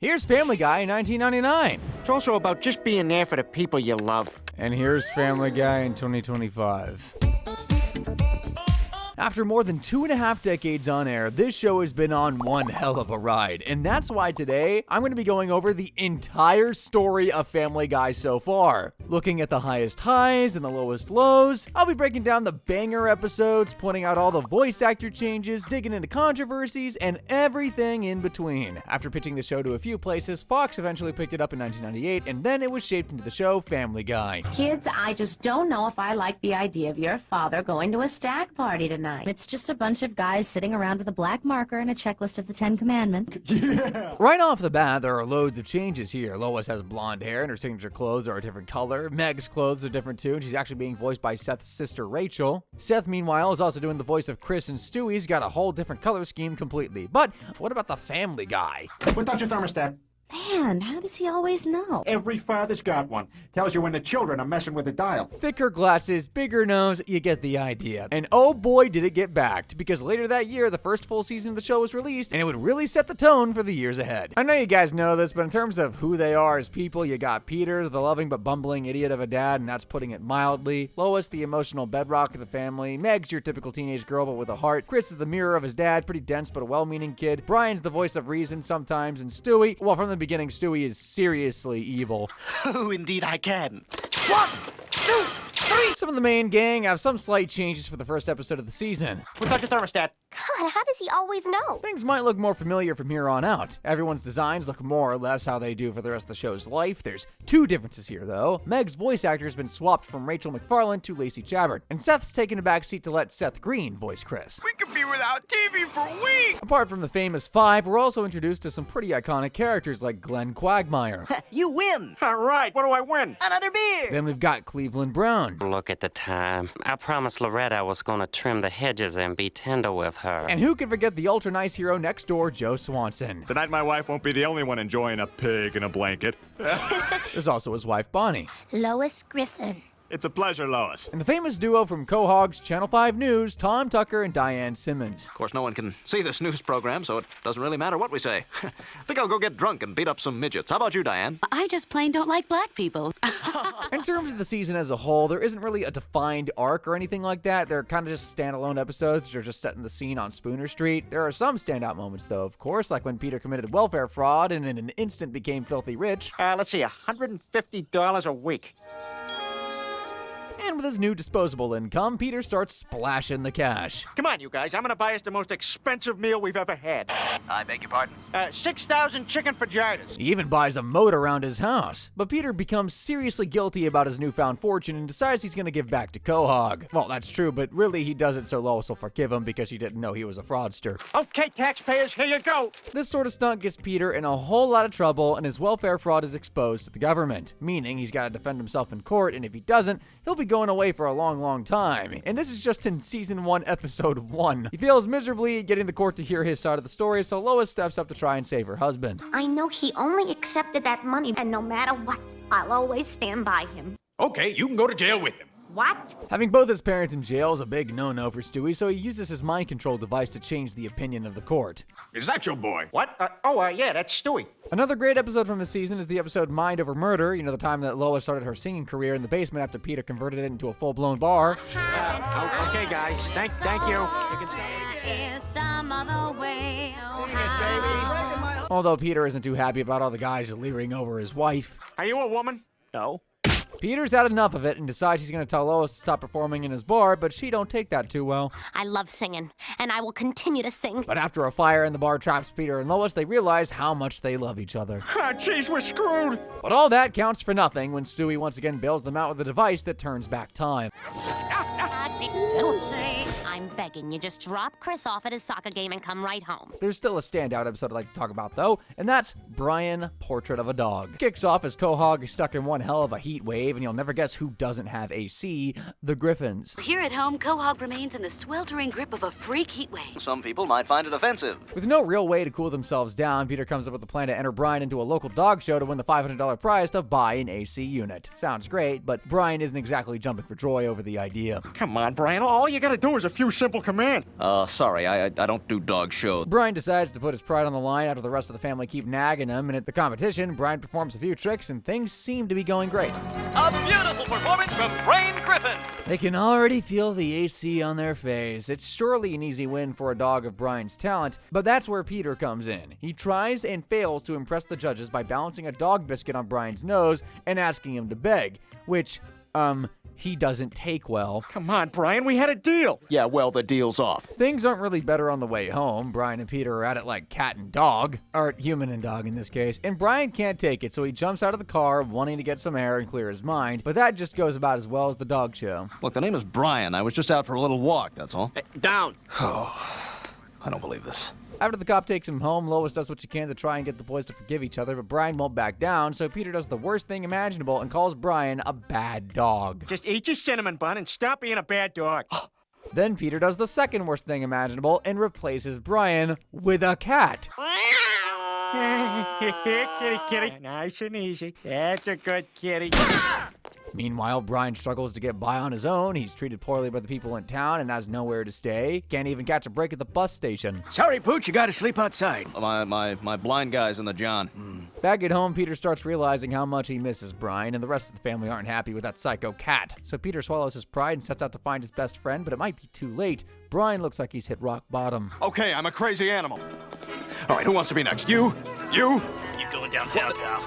Here's Family Guy in 1999. It's also about just being there for the people you love. And here's Family Guy in 2025. After more than 2.5 decades on air, this show has been on one hell of a ride. And that's why today, I'm going to be going over the entire story of Family Guy so far. Looking at the highest highs and the lowest lows, I'll be breaking down the banger episodes, pointing out all the voice actor changes, digging into controversies, and everything in between. After pitching the show to a few places, Fox eventually picked it up in 1998, and then it was shaped into the show Family Guy. Kids, I just don't know if I like the idea of your father going to a stag party tonight. It's just a bunch of guys sitting around with a black marker and a checklist of the 10 Commandments. Yeah. Right off the bat, there are loads of changes here. Lois has blonde hair and her signature clothes are a different color. Meg's clothes are different too, and she's actually being voiced by Seth's sister Rachel. Seth, meanwhile, is also doing the voice of Chris, and Stewie's got a whole different color scheme completely. But what about the Family Guy? Without your thermostat. Man, how does he always know? Every father's got one. Tells you when the children are messing with the dial. Thicker glasses, bigger nose, you get the idea. And oh boy did it get backed, because later that year, the first full season of the show was released, and it would really set the tone for the years ahead. I know you guys know this, but in terms of who they are as people, you got Peter, the loving but bumbling idiot of a dad, and that's putting it mildly. Lois, the emotional bedrock of the family. Meg's your typical teenage girl, but with a heart. Chris is the mirror of his dad, pretty dense but a well-meaning kid. Brian's the voice of reason sometimes, and Stewie, well, from the beginning, Stewie is seriously evil. Oh, indeed I can. 1, 2, 3. Some of the main gang have some slight changes for the first episode of the season. Without your thermostat. God, how does he always know? Things might look more familiar from here on out. Everyone's designs look more or less how they do for the rest of the show's life. There's two differences here, though. Meg's voice actor has been swapped from Rachel McFarlane to Lacey Chabert, and Seth's taken a back seat to let Seth Green voice Chris. We could be without TV for a week. Apart from the famous five, we're also introduced to some pretty iconic characters like Glenn Quagmire. You win. All right, what do I win? Another beer. Then we've got Cleveland Brown. Look at the time. I promised Loretta I was going to trim the hedges and be tender with her. And who can forget the ultra-nice hero next door, Joe Swanson. Tonight my wife won't be the only one enjoying a pig in a blanket. There's also his wife, Bonnie. Lois Griffin. It's a pleasure, Lois. And the famous duo from Quahog's Channel 5 News, Tom Tucker and Diane Simmons. Of course, no one can see this news program, so it doesn't really matter what we say. I think I'll go get drunk and beat up some midgets. How about you, Diane? I just plain don't like black people. In terms of the season as a whole, there isn't really a defined arc or anything like that. They're kind of just standalone episodes which are just setting the scene on Spooner Street. There are some standout moments, though, of course, like when Peter committed welfare fraud and in an instant became filthy rich. Let's see, $150 a week. And with his new disposable income, Peter starts splashing the cash. Come on, you guys. I'm gonna buy us the most expensive meal we've ever had. I beg your pardon? 6,000 chicken fajitas. He even buys a moat around his house. But Peter becomes seriously guilty about his newfound fortune and decides he's gonna give back to Quahog. Well, that's true, but really he does it so Lois will forgive him because she didn't know he was a fraudster. Okay, taxpayers, here you go. This sort of stunt gets Peter in a whole lot of trouble, and his welfare fraud is exposed to the government, meaning he's got to defend himself in court, and if he doesn't, he'll be going away for a long time. And this is just in season 1, episode 1. He fails miserably at getting the court to hear his side of the story, so Lois steps up to try and save her husband. I know he only accepted that money, and no matter what, I'll always stand by him. Okay, you can go to jail with him. What? Having both his parents in jail is a big no-no for Stewie, so he uses his mind control device to change the opinion of the court. Is that your boy? What? Yeah, that's Stewie. Another great episode from the season is the episode Mind Over Murder, you know, the time that Lois started her singing career in the basement after Peter converted it into a full-blown bar. Okay, guys, thank you. You can Although Peter isn't too happy about all the guys leering over his wife. Are you a woman? No. Peter's had enough of it and decides he's going to tell Lois to stop performing in his bar, but she don't take that too well. I love singing, and I will continue to sing. But after a fire in the bar traps Peter and Lois, they realize how much they love each other. Jeez, we're screwed. But all that counts for nothing when Stewie once again bails them out with a device that turns back time. I'm begging you, just drop Chris off at his soccer game and come right home. There's still a standout episode I'd like to talk about, though, and that's Brian, Portrait of a Dog. Kicks off as Quahog is stuck in one hell of a heat wave. cave, and you'll never guess who doesn't have AC, the Griffins. Here at home, Quahog remains in the sweltering grip of a freak heat wave. Some people might find it offensive. With no real way to cool themselves down, Peter comes up with a plan to enter Brian into a local dog show to win the $500 prize to buy an AC unit. Sounds great, but Brian isn't exactly jumping for joy over the idea. Come on, Brian. All you gotta do is a few simple commands. Sorry, I don't do dog shows. Brian decides to put his pride on the line after the rest of the family keep nagging him, and at the competition, Brian performs a few tricks and things seem to be going great. A beautiful performance from Brain Griffin. They can already feel the AC on their face. It's surely an easy win for a dog of Brian's talent, but that's where Peter comes in. He tries and fails to impress the judges by balancing a dog biscuit on Brian's nose and asking him to beg, which, he doesn't take well. Come on, Brian. We had a deal. Yeah, well, the deal's off. Things aren't really better on the way home. Brian and Peter are at it like cat and dog, or human and dog in this case, and Brian can't take it, so he jumps out of the car wanting to get some air and clear his mind, but that just goes about as well as the dog show. Look, the name is Brian. I was just out for a little walk, that's all. Hey, down. I don't believe this. After the cop takes him home, Lois does what she can to try and get the boys to forgive each other, but Brian won't back down, so Peter does the worst thing imaginable and calls Brian a bad dog. Just eat your cinnamon bun and stop being a bad dog. Then Peter does the second worst thing imaginable and replaces Brian with a cat. Kitty, kitty. Nice and easy. That's a good kitty. Meanwhile, Brian struggles to get by on his own. He's treated poorly by the people in town and has nowhere to stay. Can't even catch a break at the bus station. Sorry, Pooch, you gotta sleep outside. My blind guy's in the John. Back at home, Peter starts realizing how much he misses Brian, and the rest of the family aren't happy with that psycho cat. So Peter swallows his pride and sets out to find his best friend, but it might be too late. Brian looks like he's hit rock bottom. Okay, I'm a crazy animal. All right, who wants to be next? You? You? You going downtown, pal?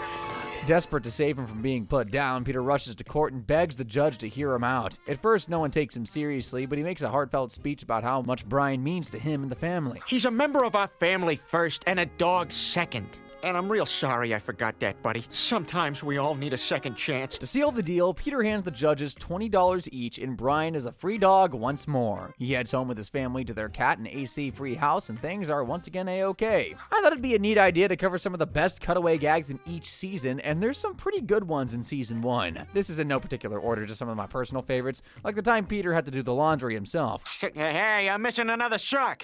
Desperate to save him from being put down, Peter rushes to court and begs the judge to hear him out. At first, no one takes him seriously, but he makes a heartfelt speech about how much Brian means to him and the family. He's a member of our family first and a dog second. And I'm real sorry I forgot that, buddy. Sometimes we all need a second chance. To seal the deal, Peter hands the judges $20 each, and Brian is a free dog once more. He heads home with his family to their cat and AC-free house, and things are once again A-okay. I thought it'd be a neat idea to cover some of the best cutaway gags in each season, and there's some pretty good ones in Season 1. This is in no particular order, just some of my personal favorites, like the time Peter had to do the laundry himself. Hey, I'm missing another sock.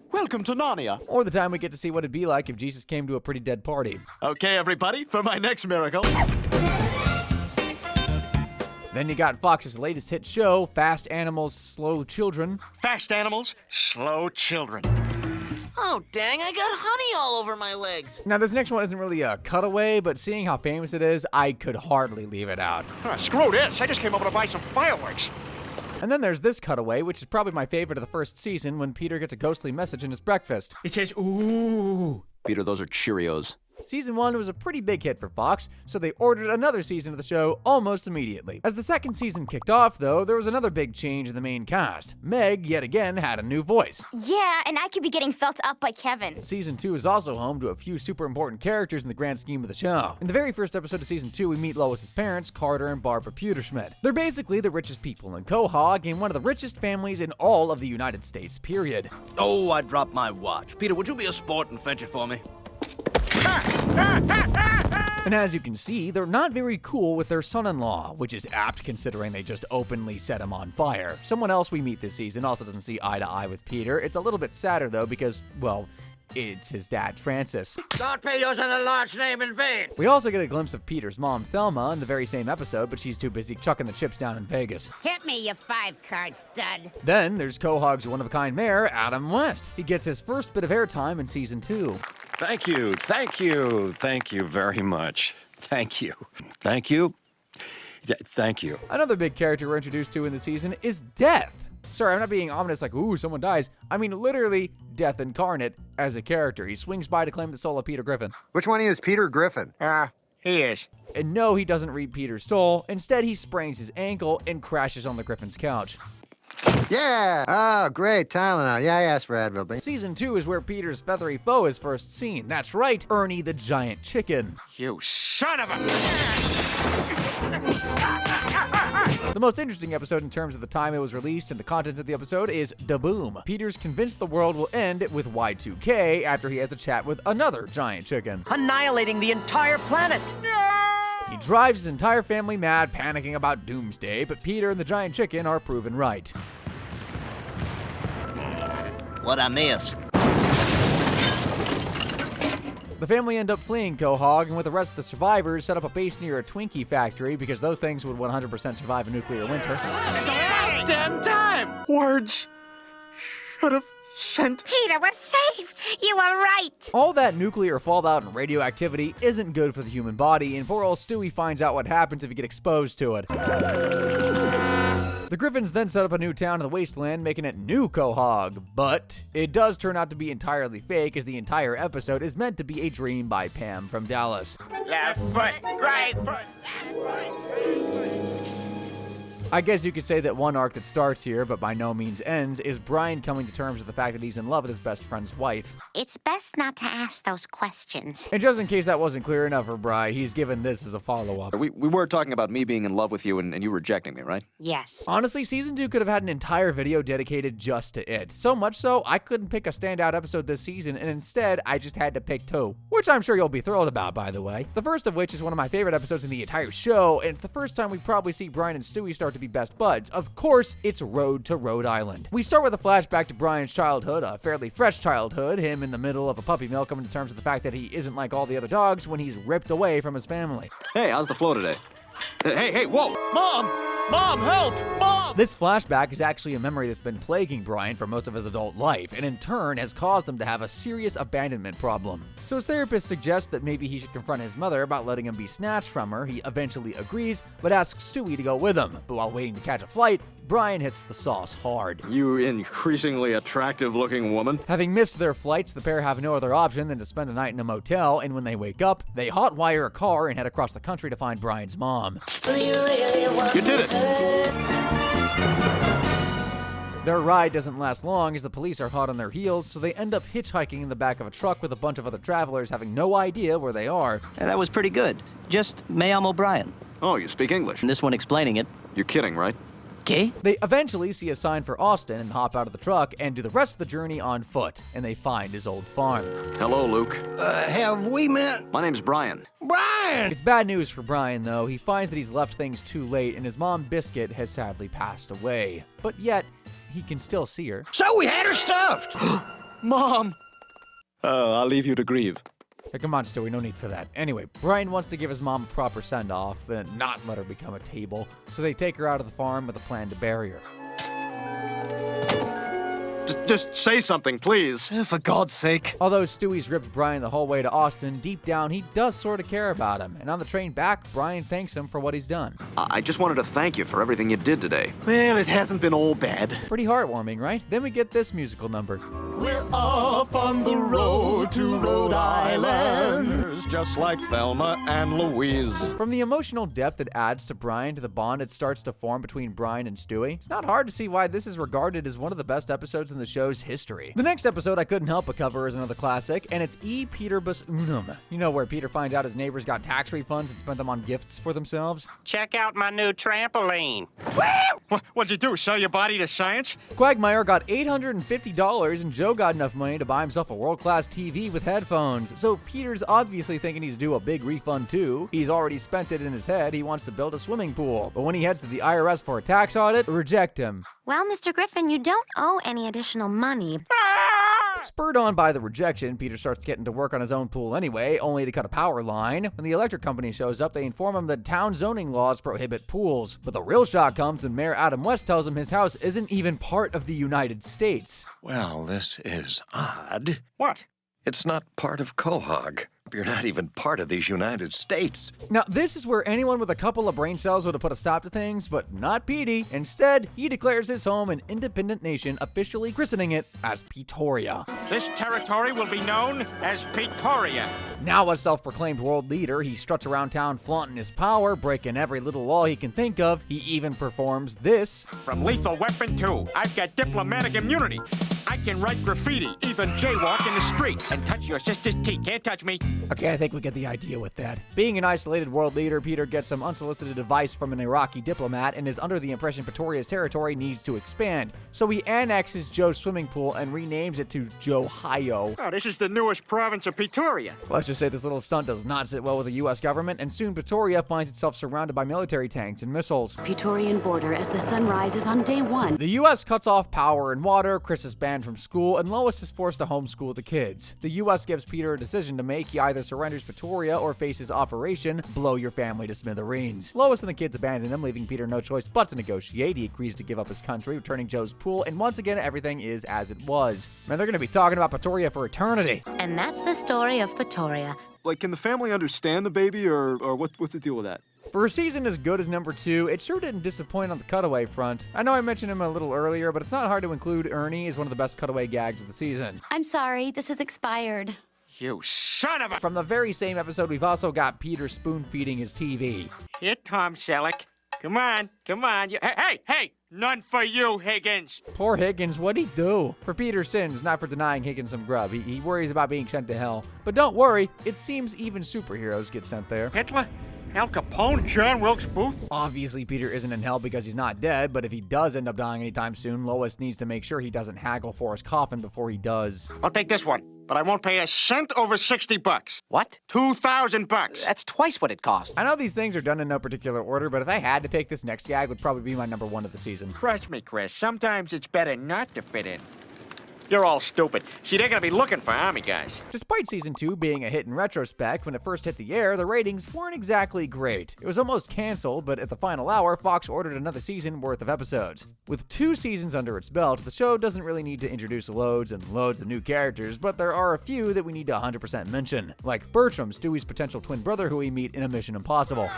Welcome to Narnia. Or the time we get to see what it'd be like if Jesus came to a pretty dead party. Okay, everybody, for my next miracle. Then you got Fox's latest hit show, Fast Animals, Slow Children. Fast animals, slow children. Oh, dang, I got honey all over my legs. Now, this next one isn't really a cutaway, but seeing how famous it is, I could hardly leave it out. Screw this, I just came over to buy some fireworks. And then there's this cutaway, which is probably my favorite of the first season, when Peter gets a ghostly message in his breakfast. It says, ooh. Peter, those are Cheerios. Season 1 was a pretty big hit for Fox, so they ordered another season of the show almost immediately. As the second season kicked off, though, there was another big change in the main cast. Meg, yet again, had a new voice. Yeah, and I could be getting felt up by Kevin. Season 2 is also home to a few super important characters in the grand scheme of the show. In the very first episode of Season 2, we meet Lois's parents, Carter and Barbara Pewterschmidt. They're basically the richest people in Quahog and one of the richest families in all of the United States, period. Oh, I dropped my watch. Peter, would you be a sport and fetch it for me? And as you can see, they're not very cool with their son-in-law, which is apt considering they just openly set him on fire. Someone else we meet this season also doesn't see eye to eye with Peter. It's a little bit sadder though because, well, it's his dad, Francis. Don't be using the Lord's name in vain. We also get a glimpse of Peter's mom, Thelma, in the very same episode, but she's too busy chucking the chips down in Vegas. Hit me, you 5-card stud. Then there's Quahog's one-of-a-kind mayor, Adam West. He gets his first bit of airtime in Season 2. Thank you, thank you, thank you very much. Thank you, thank you, thank you. Another big character we're introduced to in the season is Death. Sorry, I'm not being ominous like, ooh, someone dies. I mean, literally, Death incarnate as a character. He swings by to claim the soul of Peter Griffin. Which one is Peter Griffin? He is. And no, he doesn't read Peter's soul. Instead, he sprains his ankle and crashes on the Griffin's couch. Yeah! Oh, great. Tylenol. Yeah, I asked for Advil. Season 2 is where Peter's feathery foe is first seen. That's right, Ernie the giant chicken. You son of a... The most interesting episode in terms of the time it was released and the content of the episode is Da Boom. Peter's convinced the world will end with Y2K after he has a chat with another giant chicken. Annihilating the entire planet. He drives his entire family mad, panicking about doomsday, but Peter and the giant chicken are proven right. What'd I miss? The family end up fleeing Quahog, and with the rest of the survivors, set up a base near a Twinkie factory because those things would 100% survive a nuclear winter. It's about damn time! Words should have sent. Peter was saved. You were right. All that nuclear fallout and radioactivity isn't good for the human body, and poor old Stewie finds out what happens if you get exposed to it. The Griffins then set up a new town in the wasteland, making it New Quahog, but it does turn out to be entirely fake, as the entire episode is meant to be a dream by Pam from Dallas. Left foot, right foot. I guess you could say that one arc that starts here, but by no means ends, is Brian coming to terms with the fact that he's in love with his best friend's wife. It's best not to ask those questions. And just in case that wasn't clear enough for Bri, he's given this as a follow-up. We were talking about me being in love with you and you rejecting me, right? Yes. Honestly, Season 2 could have had an entire video dedicated just to it. So much so, I couldn't pick a standout episode this season, and instead, I just had to pick 2. Which I'm sure you'll be thrilled about, by the way. The first of which is one of my favorite episodes in the entire show, and it's the first time we probably see Brian and Stewie start to be best buds. Of course, it's Rhode to Rhode Island. We start with a flashback to Brian's childhood, a fairly fresh childhood, him in the middle of a puppy mill coming to terms with the fact that he isn't like all the other dogs when he's ripped away from his family. Hey, how's the flow today? Hey, whoa! Mom! Mom, help! Mom! This flashback is actually a memory that's been plaguing Brian for most of his adult life, and in turn has caused him to have a serious abandonment problem. So his therapist suggests that maybe he should confront his mother about letting him be snatched from her. He eventually agrees, but asks Stewie to go with him. But while waiting to catch a flight, Brian hits the sauce hard. You increasingly attractive-looking woman. Having missed their flights, the pair have no other option than to spend a night in a motel, and when they wake up, they hotwire a car and head across the country to find Brian's mom. You did it! Their ride doesn't last long as the police are hot on their heels, so they end up hitchhiking in the back of a truck with a bunch of other travelers having no idea where they are. That was pretty good. Just Mayam O'Brien. Oh, you speak English? And this one explaining it. You're kidding, right? Okay. They eventually see a sign for Austin and hop out of the truck and do the rest of the journey on foot, and they find his old farm. Hello, Luke. Have we met? My name's Brian. Brian! It's bad news for Brian, though. He finds that he's left things too late, and his mom, Biscuit, has sadly passed away. But yet, he can still see her. So we had her stuffed! Mom! I'll leave you to grieve. Hey, come on, Stewie, no need for that. Anyway, Brian wants to give his mom a proper send-off and not let her become a table, so they take her out of the farm with a plan to bury her. Just say something, please. For God's sake. Although Stewie's ripped Brian the whole way to Austin, deep down he does sort of care about him, and on the train back, Brian thanks him for what he's done. I just wanted to thank you for everything you did today. Well, it hasn't been all bad. Pretty heartwarming, right? Then we get this musical number. We're off on the road to Rhode Island, just like Thelma and Louise. From the emotional depth it adds to Brian to the bond it starts to form between Brian and Stewie, it's not hard to see why this is regarded as one of the best episodes in the show's history. The next episode I couldn't help but cover is another classic, and it's E Peterbus Unum. You know, where Peter finds out his neighbors got tax refunds and spent them on gifts for themselves? Check out my new trampoline. What'd you do, sell your body to science? Quagmire got $850, and Joe got enough money to buy himself a world-class TV with headphones. So Peter's obviously thinking he's due a big refund too. He's already spent it in his head. He wants to build a swimming pool. But when he heads to the IRS for a tax audit, reject him. Well, Mr. Griffin, you don't owe any additional money. Spurred on by the rejection, Peter starts getting to work on his own pool anyway, only to cut a power line. When the electric company shows up, they inform him that town zoning laws prohibit pools. But the real shock comes when Mayor Adam West tells him his house isn't even part of the United States. Well, this is odd. What? It's not part of Quahog. You're not even part of these United States. Now, this is where anyone with a couple of brain cells would have put a stop to things, but not Petey. Instead, he declares his home an independent nation, officially christening it as Ptoria. This territory will be known as Ptoria. Now a self-proclaimed world leader, he struts around town flaunting his power, breaking every little law he can think of. He even performs this. From lethal weapon 2, I've got diplomatic immunity. I can write graffiti, even jaywalk in the street, and touch your sister's teeth. Can't touch me. Okay, I think we get the idea with that. Being an isolated world leader, Peter gets some unsolicited advice from an Iraqi diplomat and is under the impression Ptoria's territory needs to expand. So he annexes Joe's swimming pool and renames it to Joe-hio. Oh, this is the newest province of Ptoria. Let's just say this little stunt does not sit well with the U.S. government, and soon Ptoria finds itself surrounded by military tanks and missiles. Praetorian border as the sun rises on day 1. The U.S. cuts off power and water, Chris is banned from school, and Lois is forced to homeschool the kids. The U.S. gives Peter a decision to make. He either surrenders Ptoria or faces Operation Blow Your Family to Smithereens. Lois and the kids abandon him, leaving Peter no choice but to negotiate. He agrees to give up his country, returning Joe's pool, and once again, everything is as it was. Man, they're going to be talking about Ptoria for eternity. And that's the story of Ptoria. Like, can the family understand the baby, or what's the deal with that? For a season as good as number 2, it sure didn't disappoint on the cutaway front. I know I mentioned him a little earlier, but it's not hard to include Ernie as one of the best cutaway gags of the season. I'm sorry, this is expired. You son of a... From the very same episode, we've also got Peter spoon-feeding his TV. Here, Tom Selleck. Come on, come on. Hey! None for you, Higgins. Poor Higgins, what'd he do? For Peter's sins, not for denying Higgins some grub. He worries about being sent to hell. But don't worry, it seems even superheroes get sent there. Hitler? Al Capone? John Wilkes Booth? Obviously, Peter isn't in hell because he's not dead, but if he does end up dying anytime soon, Lois needs to make sure he doesn't haggle for his coffin before he does. I'll take this one, but I won't pay a cent over $60. What? $2,000. That's twice what it cost. I know these things are done in no particular order, but if I had to pick, this next gag would probably be my number 1 of the season. Trust me, Chris, sometimes it's better not to fit in. You're all stupid. See, they're gonna be looking for army guys. Despite season 2 being a hit in retrospect, when it first hit the air, the ratings weren't exactly great. It was almost canceled, but at the final hour, Fox ordered another season worth of episodes. With 2 seasons under its belt, the show doesn't really need to introduce loads and loads of new characters, but there are a few that we need to 100% mention. Like Bertram, Stewie's potential twin brother who we meet in a Mission Impossible.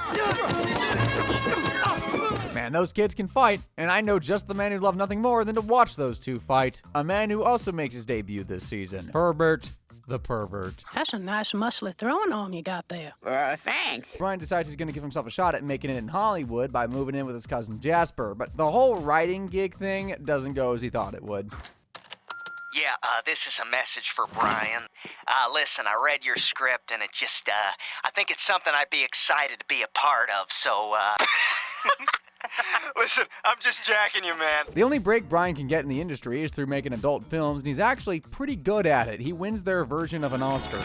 Man, those kids can fight, and I know just the man who'd love nothing more than to watch those two fight. A man who also makes his debut this season. Herbert the Pervert. That's a nice muscly throwing arm you got there. Thanks. Brian decides he's going to give himself a shot at making it in Hollywood by moving in with his cousin Jasper, but the whole writing gig thing doesn't go as he thought it would. Yeah, this is a message for Brian. Listen, I read your script and it just, I think it's something I'd be excited to be a part of, so, Listen, I'm just jacking you, man. The only break Brian can get in the industry is through making adult films, and he's actually pretty good at it. He wins their version of an Oscar.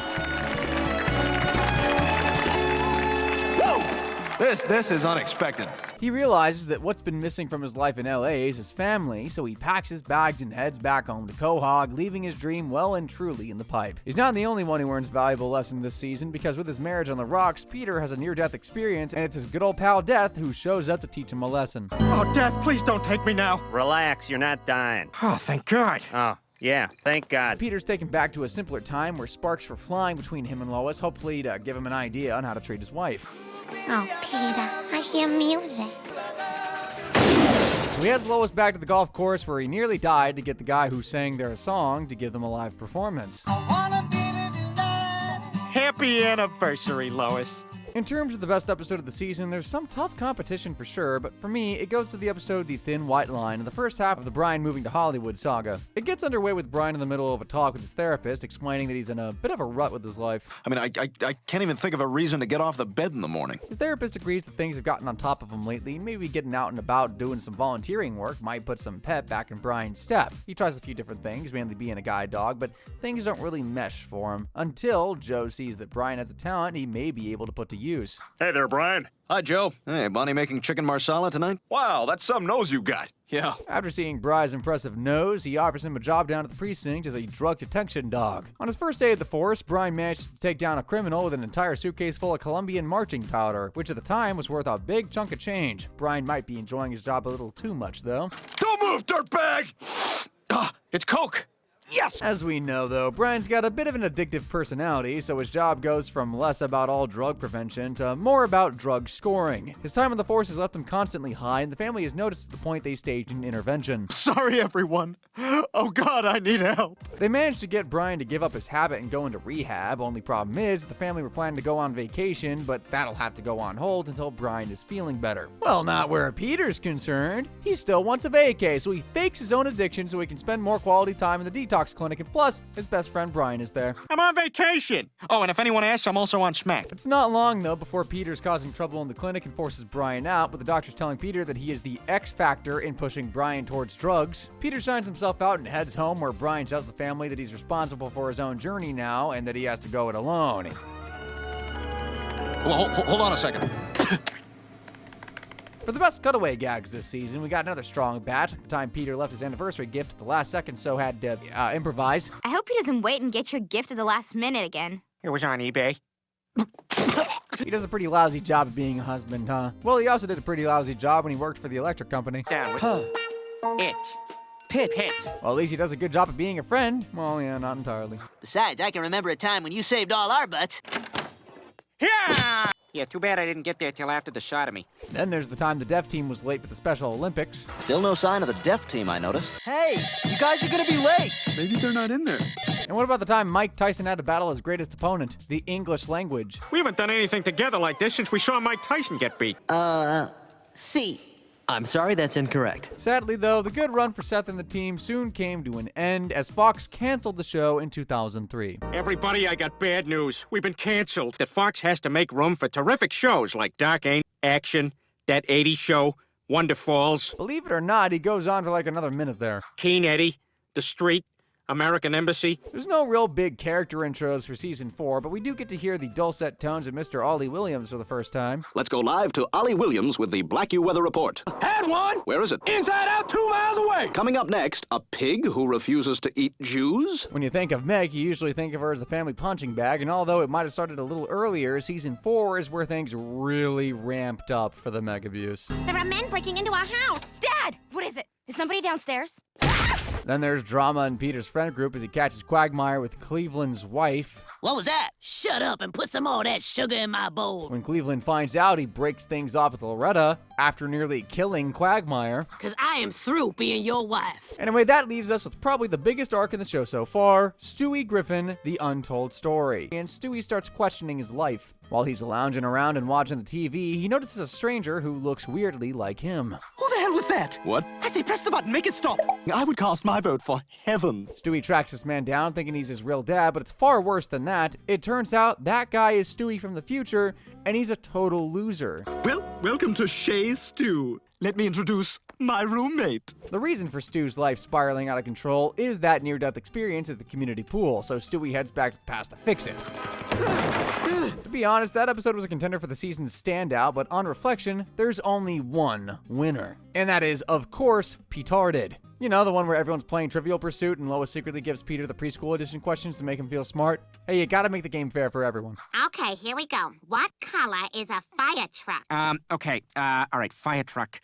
This is unexpected. He realizes that what's been missing from his life in LA is his family, so he packs his bags and heads back home to Quahog, leaving his dream well and truly in the pipe. He's not the only one who learns valuable lesson this season, because with his marriage on the rocks, Peter has a near-death experience, and it's his good old pal Death who shows up to teach him a lesson. Oh, Death, please don't take me now. Relax, you're not dying. Oh, thank God. Oh, yeah, thank God. Peter's taken back to a simpler time where sparks were flying between him and Lois, hopefully to give him an idea on how to treat his wife. Oh, Peter, I hear music. So he heads Lois back to the golf course where he nearly died to get the guy who sang their song to give them a live performance. Happy anniversary, Lois. In terms of the best episode of the season, there's some tough competition for sure, but for me, it goes to the episode The Thin White Line in the first half of the Brian moving to Hollywood saga. It gets underway with Brian in the middle of a talk with his therapist, explaining that he's in a bit of a rut with his life. I mean, I can't even think of a reason to get off the bed in the morning. His therapist agrees that things have gotten on top of him lately, and maybe getting out and about doing some volunteering work might put some pep back in Brian's step. He tries a few different things, mainly being a guide dog, but things don't really mesh for him, until Joe sees that Brian has a talent he may be able to put to use. Hey there, Brian. Hi, Joe. Hey, Bonnie making chicken marsala tonight? Wow, that's some nose you got. Yeah. After seeing Brian's impressive nose, he offers him a job down at the precinct as a drug detection dog. On his first day at the force, Brian manages to take down a criminal with an entire suitcase full of Colombian marching powder, which at the time was worth a big chunk of change. Brian might be enjoying his job a little too much, though. Don't move, dirtbag! It's Coke! Yes! As we know, though, Brian's got a bit of an addictive personality, so his job goes from less about all drug prevention to more about drug scoring. His time on the force has left him constantly high, and the family has noticed at the point they staged an intervention. Sorry, everyone. Oh, God, I need help. They managed to get Brian to give up his habit and go into rehab. Only problem is that the family were planning to go on vacation, but that'll have to go on hold until Brian is feeling better. Well, not where Peter's concerned. He still wants a vacay, so he fakes his own addiction so he can spend more quality time in the detox detox clinic, and plus, his best friend Brian is there. I'm on vacation. Oh, and if anyone asks, I'm also on Smack. It's not long, though, before Peter's causing trouble in the clinic and forces Brian out, with the doctors telling Peter that he is the X factor in pushing Brian towards drugs. Peter signs himself out and heads home, where Brian tells the family that he's responsible for his own journey now and that he has to go it alone. Well, hold on a second. For the best cutaway gags this season, we got another strong batch. At the time Peter left his anniversary gift at the last second, so had to improvise. I hope he doesn't wait and get your gift at the last minute again. It was on eBay. He does a pretty lousy job of being a husband, huh? Well, he also did a pretty lousy job when he worked for the electric company. Down with it. Pit. Well, at least he does a good job of being a friend. Well, yeah, not entirely. Besides, I can remember a time when you saved all our butts. Yeah! Yeah, too bad I didn't get there till after the sodomy. Then there's the time the deaf team was late for the Special Olympics. Still no sign of the deaf team, I notice. Hey, you guys are gonna be late. Maybe they're not in there. And what about the time Mike Tyson had to battle his greatest opponent, the English language? We haven't done anything together like this since we saw Mike Tyson get beat. See. I'm sorry, that's incorrect. Sadly, though, the good run for Seth and the team soon came to an end as Fox canceled the show in 2003. Everybody, I got bad news. We've been canceled. That Fox has to make room for terrific shows like Dark Ain't Action, That 80s Show, Wonder Falls. Believe it or not, he goes on for like another minute there. Keen Eddie, The Street, American Embassy. There's no real big character intros for season 4, but we do get to hear the dulcet tones of Mr. Ollie Williams for the first time. Let's go live to Ollie Williams with the Black U Weather Report. Had one! Where is it? Inside out 2 miles away! Coming up next, a pig who refuses to eat Jews. When you think of Meg, you usually think of her as the family punching bag, and although it might have started a little earlier, season 4 is where things really ramped up for the Meg abuse. There are men breaking into our house. Dad! What is it? Is somebody downstairs? Then there's drama in Peter's friend group as he catches Quagmire with Cleveland's wife. What was that? Shut up and put some more of that sugar in my bowl. When Cleveland finds out, he breaks things off with Loretta after nearly killing Quagmire. Because I am through being your wife. Anyway, that leaves us with probably the biggest arc in the show so far, Stewie Griffin, The Untold Story. And Stewie starts questioning his life. While he's lounging around and watching the TV, he notices a stranger who looks weirdly like him. Who the hell was that? What? I say press the button, make it stop. I would cast my vote for heaven. Stewie tracks this man down thinking he's his real dad, but it's far worse than that. It turns out that guy is Stewie from the future, and he's a total loser. Well, welcome to Shay's Stew. Let me introduce my roommate. The reason for Stu's life spiraling out of control is that near-death experience at the community pool, so Stewie heads back to the past to fix it. To be honest, that episode was a contender for the season's standout, but on reflection, there's only one winner. And that is, of course, Petardid. You know, the one where everyone's playing Trivial Pursuit and Lois secretly gives Peter the preschool edition questions to make him feel smart. Hey, you gotta make the game fair for everyone. Okay, here we go. What color is a fire truck? Okay, all right, fire truck.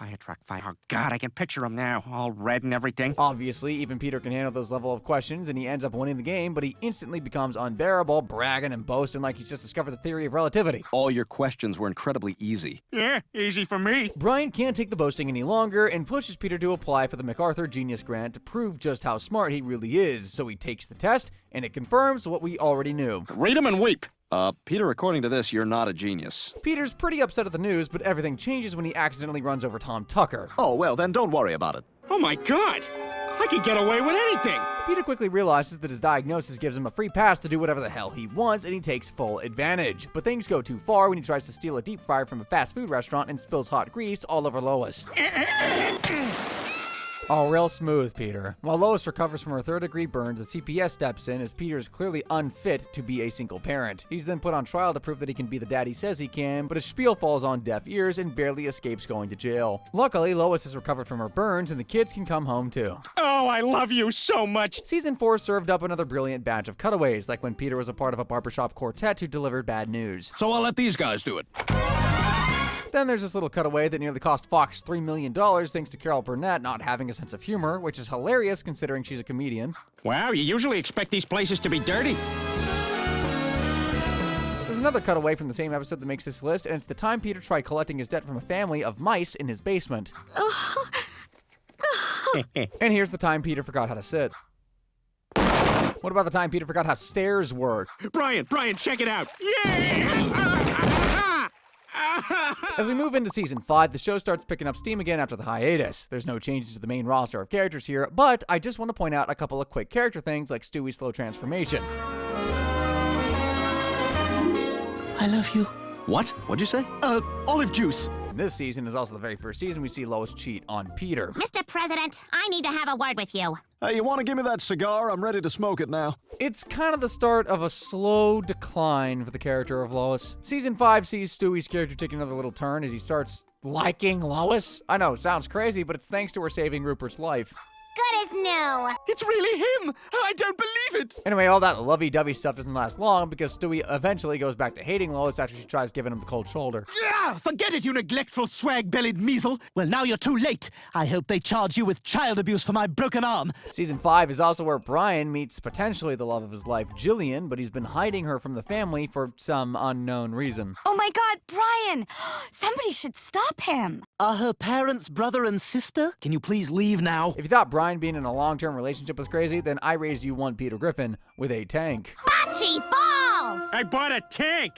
Oh, God, I can picture him now, all red and everything. Obviously, even Peter can handle those level of questions, and he ends up winning the game, but he instantly becomes unbearable, bragging and boasting like he's just discovered the theory of relativity. All your questions were incredibly easy. Yeah, easy for me. Brian can't take the boasting any longer and pushes Peter to apply for the MacArthur Genius Grant to prove just how smart he really is, so he takes the test, and it confirms what we already knew. Read 'em and weep. Peter, according to this, you're not a genius. Peter's pretty upset at the news, but everything changes when he accidentally runs over Tom Tucker. Oh, well, then don't worry about it. Oh my God! I could get away with anything! Peter quickly realizes that his diagnosis gives him a free pass to do whatever the hell he wants, and he takes full advantage. But things go too far when he tries to steal a deep fryer from a fast food restaurant and spills hot grease all over Lois. All real smooth, Peter. While Lois recovers from her third-degree burns, the CPS steps in as Peter is clearly unfit to be a single parent. He's then put on trial to prove that he can be the dad he says he can, but his spiel falls on deaf ears and barely escapes going to jail. Luckily, Lois has recovered from her burns, and the kids can come home too. Oh, I love you so much! Season 4 served up another brilliant batch of cutaways, like when Peter was a part of a barbershop quartet who delivered bad news. So I'll let these guys do it. Then there's this little cutaway that nearly cost Fox $3 million thanks to Carol Burnett not having a sense of humor, which is hilarious considering she's a comedian. Wow, you usually expect these places to be dirty. There's another cutaway from the same episode that makes this list, and it's the time Peter tried collecting his debt from a family of mice in his basement. And here's the time Peter forgot how to sit. What about the time Peter forgot how stairs work? Brian, check it out! Yeah! As we move into season 5, the show starts picking up steam again after the hiatus. There's no changes to the main roster of characters here, but I just want to point out a couple of quick character things like Stewie's slow transformation. I love you. What? What'd you say? Olive juice. And this season is also the very first season we see Lois cheat on Peter. Mr. President, I need to have a word with you. Hey, you want to give me that cigar? I'm ready to smoke it now. It's kind of the start of a slow decline for the character of Lois. Season 5 sees Stewie's character take another little turn as he starts liking Lois. I know, sounds crazy, but it's thanks to her saving Rupert's life. Good as new. It's really him. I don't believe it. Anyway, all that lovey-dovey stuff doesn't last long because Stewie eventually goes back to hating Lois after she tries giving him the cold shoulder. Yeah, forget it, you neglectful, swag-bellied measle. Well, now you're too late. I hope they charge you with child abuse for my broken arm. Season 5 is also where Brian meets potentially the love of his life, Jillian, but he's been hiding her from the family for some unknown reason. Oh my God, Brian! Somebody should stop him. Are her parents brother and sister? Can you please leave now? If you thought Brian being in a long-term relationship was crazy, then I raised you one Peter Griffin with a tank. Bocce balls! I bought a tank.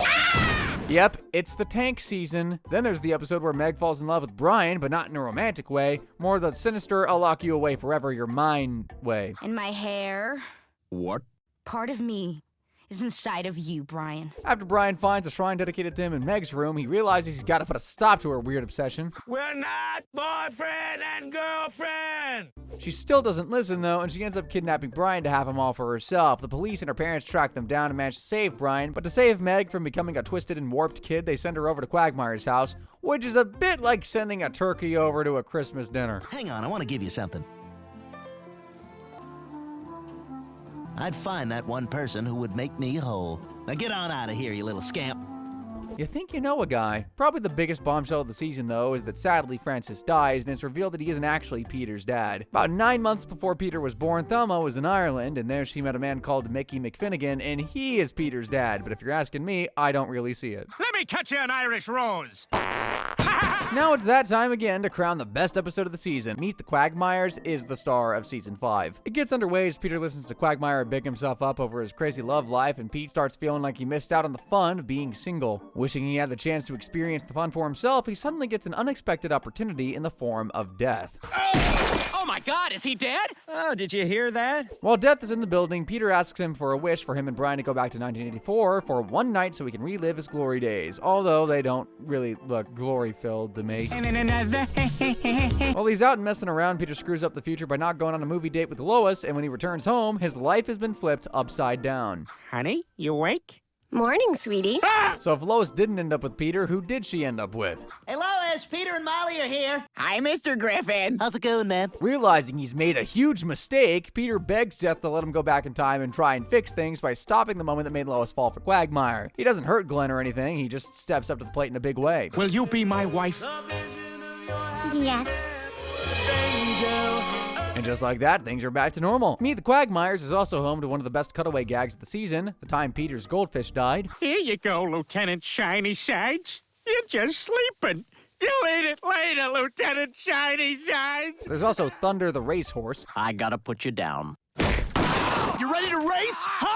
Yep, it's the tank season. Then there's the episode where Meg falls in love with Brian, but not in a romantic way. More the sinister, I'll lock you away forever, you're mine way. And my hair. What? Part of me is inside of you, Brian. After Brian finds a shrine dedicated to him in Meg's room, he realizes he's got to put a stop to her weird obsession. We're not boyfriend and girlfriend. She still doesn't listen, though, and she ends up kidnapping Brian to have him all for herself. The police and her parents track them down and manage to save Brian, but to save Meg from becoming a twisted and warped kid, they send her over to Quagmire's house, which is a bit like sending a turkey over to a Christmas dinner. Hang on, I want to give you something. I'd find that one person who would make me whole. Now get on out of here, you little scamp. You think you know a guy. Probably the biggest bombshell of the season, though, is that sadly Francis dies, and it's revealed that he isn't actually Peter's dad. About 9 months before Peter was born, Thelma was in Ireland, and there she met a man called Mickey McFinnigan, and he is Peter's dad. But if you're asking me, I don't really see it. Let me cut you an Irish rose. Now it's that time again to crown the best episode of the season. Meet the Quagmires is the star of season 5. It gets underway as Peter listens to Quagmire big himself up over his crazy love life, and Pete starts feeling like he missed out on the fun of being single. Wishing he had the chance to experience the fun for himself, he suddenly gets an unexpected opportunity in the form of Death. Oh my God, is he dead? Oh, did you hear that? While Death is in the building, Peter asks him for a wish for him and Brian to go back to 1984 for one night so he can relive his glory days, although they don't really look glory-filled to me. While he's out and messing around, Peter screws up the future by not going on a movie date with Lois, and when he returns home, his life has been flipped upside down. Honey, you awake? Morning, sweetie. So if Lois didn't end up with Peter, who did she end up with? Hey, Lois, Peter and Molly are here. Hi, Mr. Griffin. How's it going, man? Realizing he's made a huge mistake, Peter begs Death to let him go back in time and try and fix things by stopping the moment that made Lois fall for Quagmire. He doesn't hurt Glenn or anything, he just steps up to the plate in a big way. Will you be my wife? Yes. And just like that, things are back to normal. Meet the Quagmires is also home to one of the best cutaway gags of the season, the time Peter's goldfish died. Here you go, Lieutenant Shiny Sides. You're just sleeping. You eat it later, Lieutenant Shiny Sides. There's also Thunder the racehorse. I gotta put you down. You ready to race? Huh?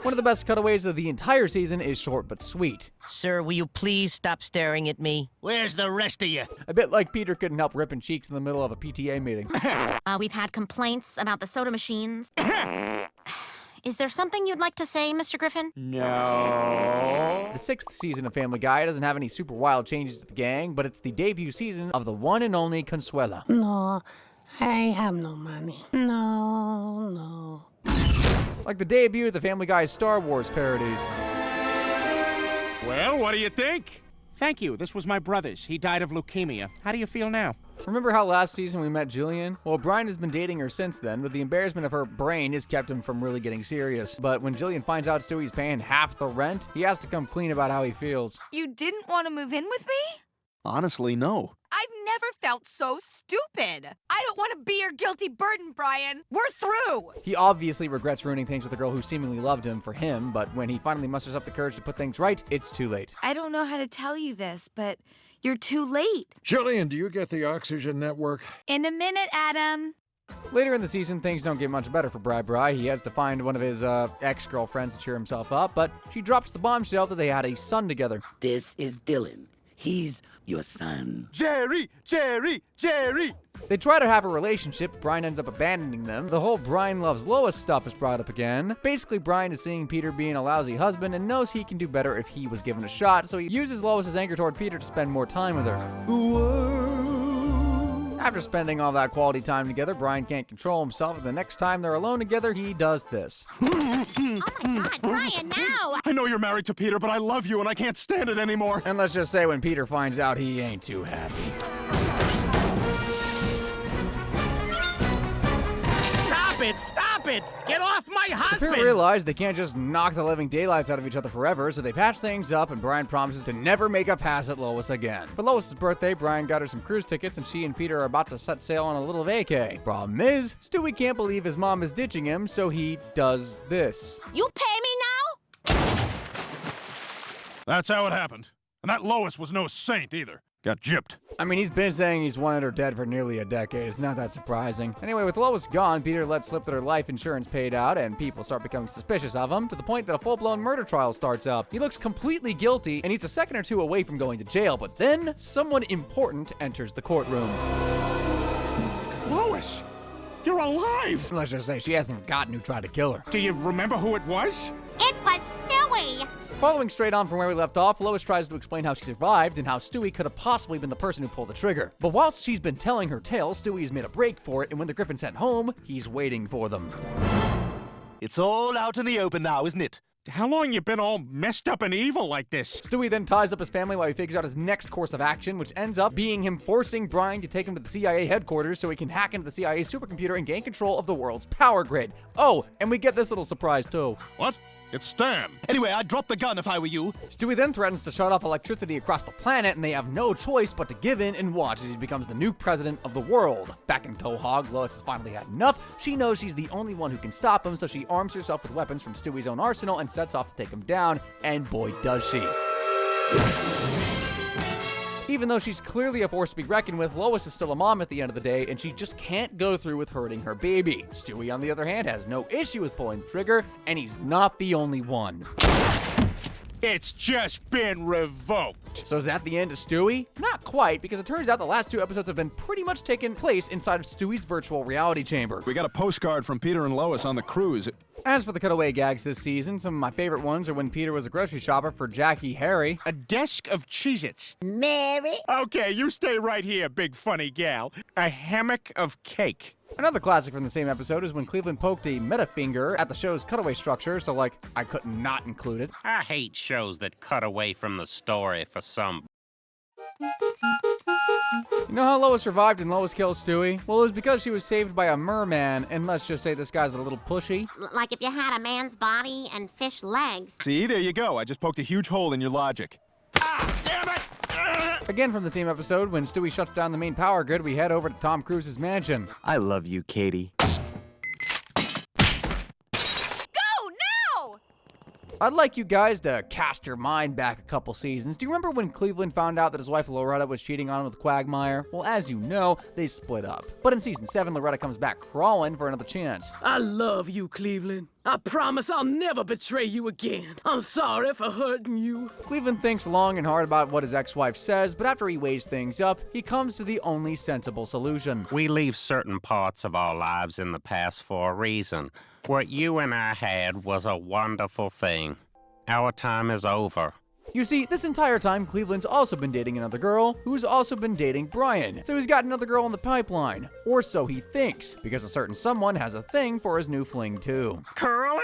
One of the best cutaways of the entire season is short but sweet. Sir, will you please stop staring at me? Where's the rest of you? A bit like Peter couldn't help ripping cheeks in the middle of a PTA meeting. We've had complaints about the soda machines. Is there something you'd like to say, Mr. Griffin? No. The 6th season of Family Guy doesn't have any super wild changes to the gang, but it's the debut season of the one and only Consuela. No, I have no money. No. Like the debut of the Family Guy's Star Wars parodies. Well, what do you think? Thank you. This was my brother's. He died of leukemia. How do you feel now? Remember how last season we met Jillian? Well, Brian has been dating her since then, but the embarrassment of her brain has kept him from really getting serious. But when Jillian finds out Stewie's paying half the rent, he has to come clean about how he feels. You didn't want to move in with me? Honestly, no. I've never felt so stupid. I don't want to be your guilty burden, Brian. We're through. He obviously regrets ruining things with a girl who seemingly loved him for him, but when he finally musters up the courage to put things right, it's too late. I don't know how to tell you this, but you're too late. Jillian, do you get the oxygen network? In a minute, Adam. Later in the season, things don't get much better for Bri. He has to find one of his ex-girlfriends to cheer himself up, but she drops the bombshell that they had a son together. This is Dylan. He's your son. Jerry! Jerry! Jerry! They try to have a relationship, Brian ends up abandoning them. The whole Brian loves Lois stuff is brought up again. Basically, Brian is seeing Peter being a lousy husband and knows he can do better if he was given a shot, so he uses Lois's anger toward Peter to spend more time with her. After spending all that quality time together, Brian can't control himself, and the next time they're alone together, he does this. Oh my God, Brian, now! I know you're married to Peter, but I love you and I can't stand it anymore. And let's just say when Peter finds out, he ain't too happy. Stop it! Get off my The husband! pair realize they can't just knock the living daylights out of each other forever, so they patch things up, and Brian promises to never make a pass at Lois again. For Lois' birthday, Brian got her some cruise tickets, and she and Peter are about to set sail on a little vacay. Problem is, Stewie can't believe his mom is ditching him, so he does this. You pay me now? That's how it happened. And that Lois was no saint either. Got gypped. I mean, he's been saying he's wanted her dead for nearly a decade. It's not that surprising. Anyway, with Lois gone, Peter lets slip that her life insurance paid out, and people start becoming suspicious of him, to the point that a full-blown murder trial starts up. He looks completely guilty, and he's a second or two away from going to jail, but then someone important enters the courtroom. Lois! You're alive! Let's just say she hasn't forgotten who tried to kill her. Do you remember who it was? It was Stewie. Following straight on from where we left off, Lois tries to explain how she survived and how Stewie could have possibly been the person who pulled the trigger. But whilst she's been telling her tale, Stewie's made a break for it, and when the Griffins head home, he's waiting for them. It's all out in the open now, isn't it? How long you been all messed up and evil like this? Stewie then ties up his family while he figures out his next course of action, which ends up being him forcing Brian to take him to the CIA headquarters so he can hack into the CIA supercomputer and gain control of the world's power grid. Oh, and we get this little surprise too. What? It's Stan. Anyway, I'd drop the gun if I were you. Stewie then threatens to shut off electricity across the planet, and they have no choice but to give in and watch as he becomes the new president of the world. Back in Quahog, Lois has finally had enough. She knows she's the only one who can stop him, so she arms herself with weapons from Stewie's own arsenal and sets off to take him down, and boy does she. Even though she's clearly a force to be reckoned with, Lois is still a mom at the end of the day, and she just can't go through with hurting her baby. Stewie, on the other hand, has no issue with pulling the trigger, and he's not the only one. It's just been revoked. So is that the end of Stewie? Not quite, because it turns out the last two episodes have been pretty much taken place inside of Stewie's virtual reality chamber. We got a postcard from Peter and Lois on the cruise. As for the cutaway gags this season, some of my favorite ones are when Peter was a grocery shopper for Jackie Harry. A desk of Cheez-Its. Mary. Okay, you stay right here, big funny gal. A hammock of cake. Another classic from the same episode is when Cleveland poked a metafinger at the show's cutaway structure, so like, I couldn't not include it. I hate shows that cut away from the story for some. You know how Lois survived and Lois kills Stewie? Well, it was because she was saved by a merman, and let's just say this guy's a little pushy. Like if you had a man's body and fish legs. See, there you go. I just poked a huge hole in your logic. Ah, damn it! Again from the same episode, when Stewie shuts down the main power grid, we head over to Tom Cruise's mansion. I love you, Katie. I'd like you guys to cast your mind back a couple seasons. Do you remember when Cleveland found out that his wife Loretta was cheating on him with Quagmire? Well, as you know, they split up. But in season 7, Loretta comes back crawling for another chance. I love you, Cleveland. I promise I'll never betray you again. I'm sorry for hurting you. Cleveland thinks long and hard about what his ex-wife says, but after he weighs things up, he comes to the only sensible solution. We leave certain parts of our lives in the past for a reason. What you and I had was a wonderful thing. Our time is over. You see, this entire time, Cleveland's also been dating another girl, who's also been dating Brian. So he's got another girl in the pipeline. Or so he thinks, because a certain someone has a thing for his new fling too. Curling?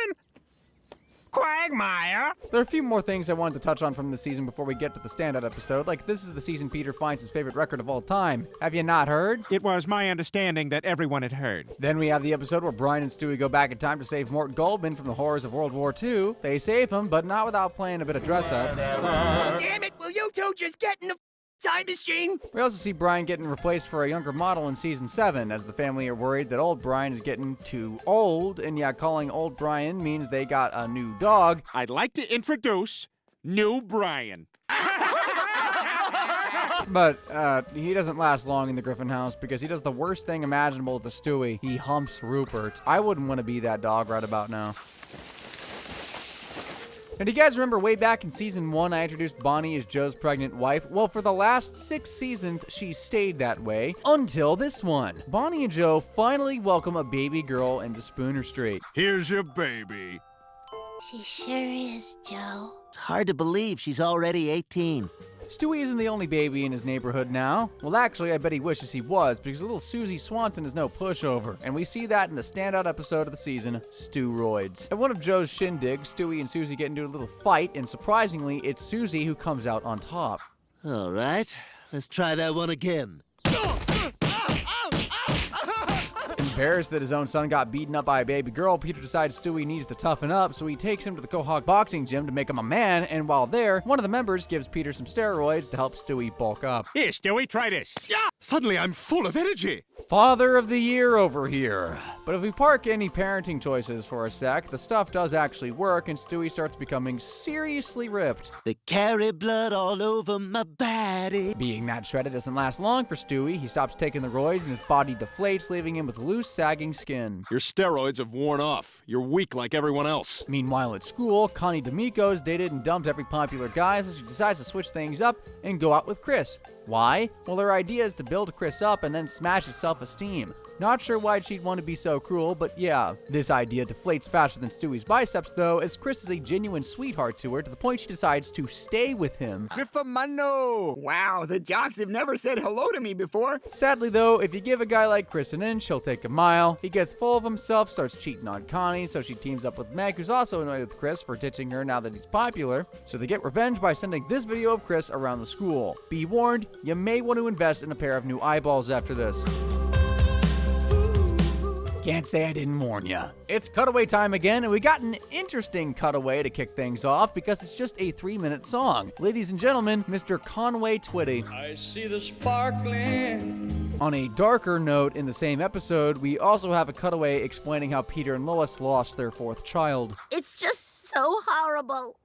Quagmire? There are a few more things I wanted to touch on from this season before we get to the standout episode, like this is the season Peter finds his favorite record of all time. Have you not heard? It was my understanding that everyone had heard. Then we have the episode where Brian and Stewie go back in time to save Mort Goldman from the horrors of World War II. They save him, but not without playing a bit of dress-up. Damn it, will you two just get in the time machine? We also see Brian getting replaced for a younger model in season 7, as the family are worried that old Brian is getting too old, and yeah, calling old Brian means they got a new dog. I'd like to introduce new Brian. But he doesn't last long in the Griffin house because he does the worst thing imaginable to Stewie. He humps Rupert. I wouldn't want to be that dog right about now. And do you guys remember way back in season 1, I introduced Bonnie as Joe's pregnant wife? Well, for the last 6 seasons, she stayed that way until this one. Bonnie and Joe finally welcome a baby girl into Spooner Street. Here's your baby. She sure is, Joe. It's hard to believe she's already 18. Stewie isn't the only baby in his neighborhood now. Well, actually, I bet he wishes he was, because little Susie Swanson is no pushover, and we see that in the standout episode of the season, Steroids. At one of Joe's shindigs, Stewie and Susie get into a little fight, and surprisingly, it's Susie who comes out on top. All right, let's try that one again. Embarrassed that his own son got beaten up by a baby girl, Peter decides Stewie needs to toughen up, so he takes him to the Quahog boxing gym to make him a man, and while there, one of the members gives Peter some steroids to help Stewie bulk up. Here, Stewie, try this. Yeah! Suddenly I'm full of energy. Father of the year over here. But if we park any parenting choices for a sec, the stuff does actually work, and Stewie starts becoming seriously ripped. They carry blood all over my body. Being that shredded doesn't last long for Stewie. He stops taking the roids, and his body deflates, leaving him with loose, sagging skin. Your steroids have worn off. You're weak like everyone else. Meanwhile at school, Connie D'Amico's dated and dumped every popular guy, so she decides to switch things up and go out with Chris. Why? Well, her idea is to build Chris up and then smash his self-esteem. Not sure why she'd want to be so cruel, but yeah. This idea deflates faster than Stewie's biceps, though, as Chris is a genuine sweetheart to her, to the point she decides to stay with him. Griffamano! Wow, the jocks have never said hello to me before. Sadly, though, if you give a guy like Chris an inch, he'll take a mile. He gets full of himself, starts cheating on Connie, so she teams up with Meg, who's also annoyed with Chris for ditching her now that he's popular. So they get revenge by sending this video of Chris around the school. Be warned, you may want to invest in a pair of new eyeballs after this. Can't say I didn't warn ya. It's cutaway time again, and we got an interesting cutaway to kick things off because it's just a 3-minute song. Ladies and gentlemen, Mr. Conway Twitty. I see the sparkling. On a darker note, in the same episode, we also have a cutaway explaining how Peter and Lois lost their 4th child. It's just so horrible.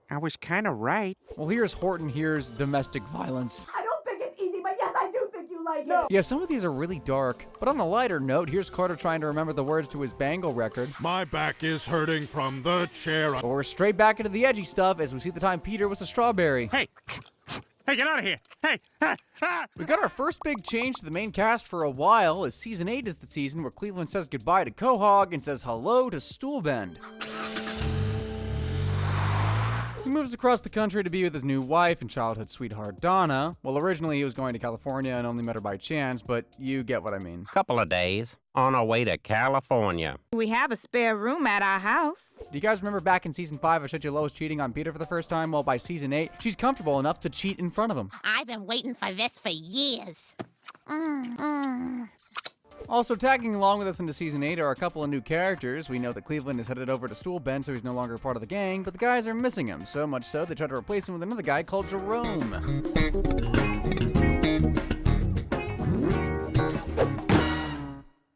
I was kind of right. Well, here's Horton hears domestic violence. I don't think it's easy, but yes, I do think you like it. Yeah, some of these are really dark. But on a lighter note, here's Carter trying to remember the words to his Bangle record. My back is hurting from the chair. Or we're straight back into the edgy stuff as we see the time Peter was a strawberry. Hey! Hey, get out of here! Hey! We got our first big change to the main cast for a while, as Season 8 is the season where Cleveland says goodbye to Quahog and says hello to Stoolbend. He moves across the country to be with his new wife and childhood sweetheart, Donna. Well, originally he was going to California and only met her by chance, but you get what I mean. Couple of days on our way to California. We have a spare room at our house. Do you guys remember back in Season 5, I showed you Lois cheating on Peter for the first time? Well, by Season 8, she's comfortable enough to cheat in front of him. I've been waiting for this for years. Also, tagging along with us into Season 8 are a couple of new characters. We know that Cleveland is headed over to Stoolbend, so he's no longer part of the gang, but the guys are missing him, so much so they try to replace him with another guy called Jerome.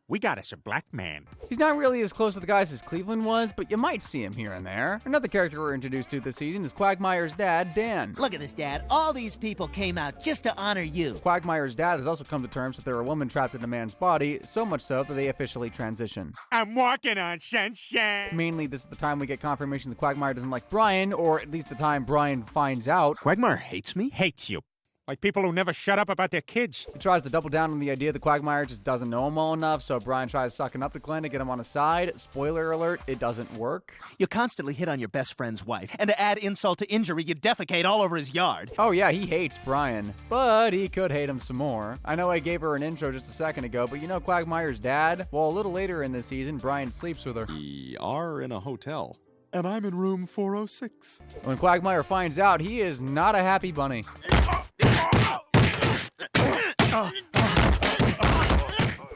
We got us a black man. He's not really as close to the guys as Cleveland was, but you might see him here and there. Another character we're introduced to this season is Quagmire's dad, Dan. Look at this, Dad. All these people came out just to honor you. Quagmire's dad has also come to terms that they're a woman trapped in a man's body, so much so that they officially transition. I'm walking on sunshine. Mainly, this is the time we get confirmation that Quagmire doesn't like Brian, or at least the time Brian finds out. Quagmire hates me? Hates you. Like people who never shut up about their kids. He tries to double down on the idea that Quagmire just doesn't know him well enough, so Brian tries sucking up to Glenn to get him on his side. Spoiler alert, it doesn't work. You constantly hit on your best friend's wife, and to add insult to injury, you defecate all over his yard. Oh yeah, he hates Brian, but he could hate him some more. I know I gave her an intro just a second ago, but you know Quagmire's dad? Well, a little later in this season, Brian sleeps with her. We are in a hotel, and I'm in room 406. When Quagmire finds out, he is not a happy bunny.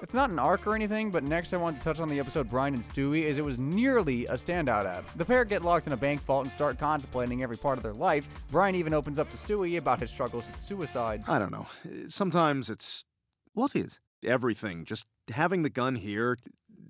It's not an arc or anything, but next I want to touch on the episode Brian and Stewie, as it was nearly a standout ep. The pair get locked in a bank vault and start contemplating every part of their life. Brian even opens up to Stewie about his struggles with suicide. I don't know. Sometimes it's... What is? Everything. Just having the gun here,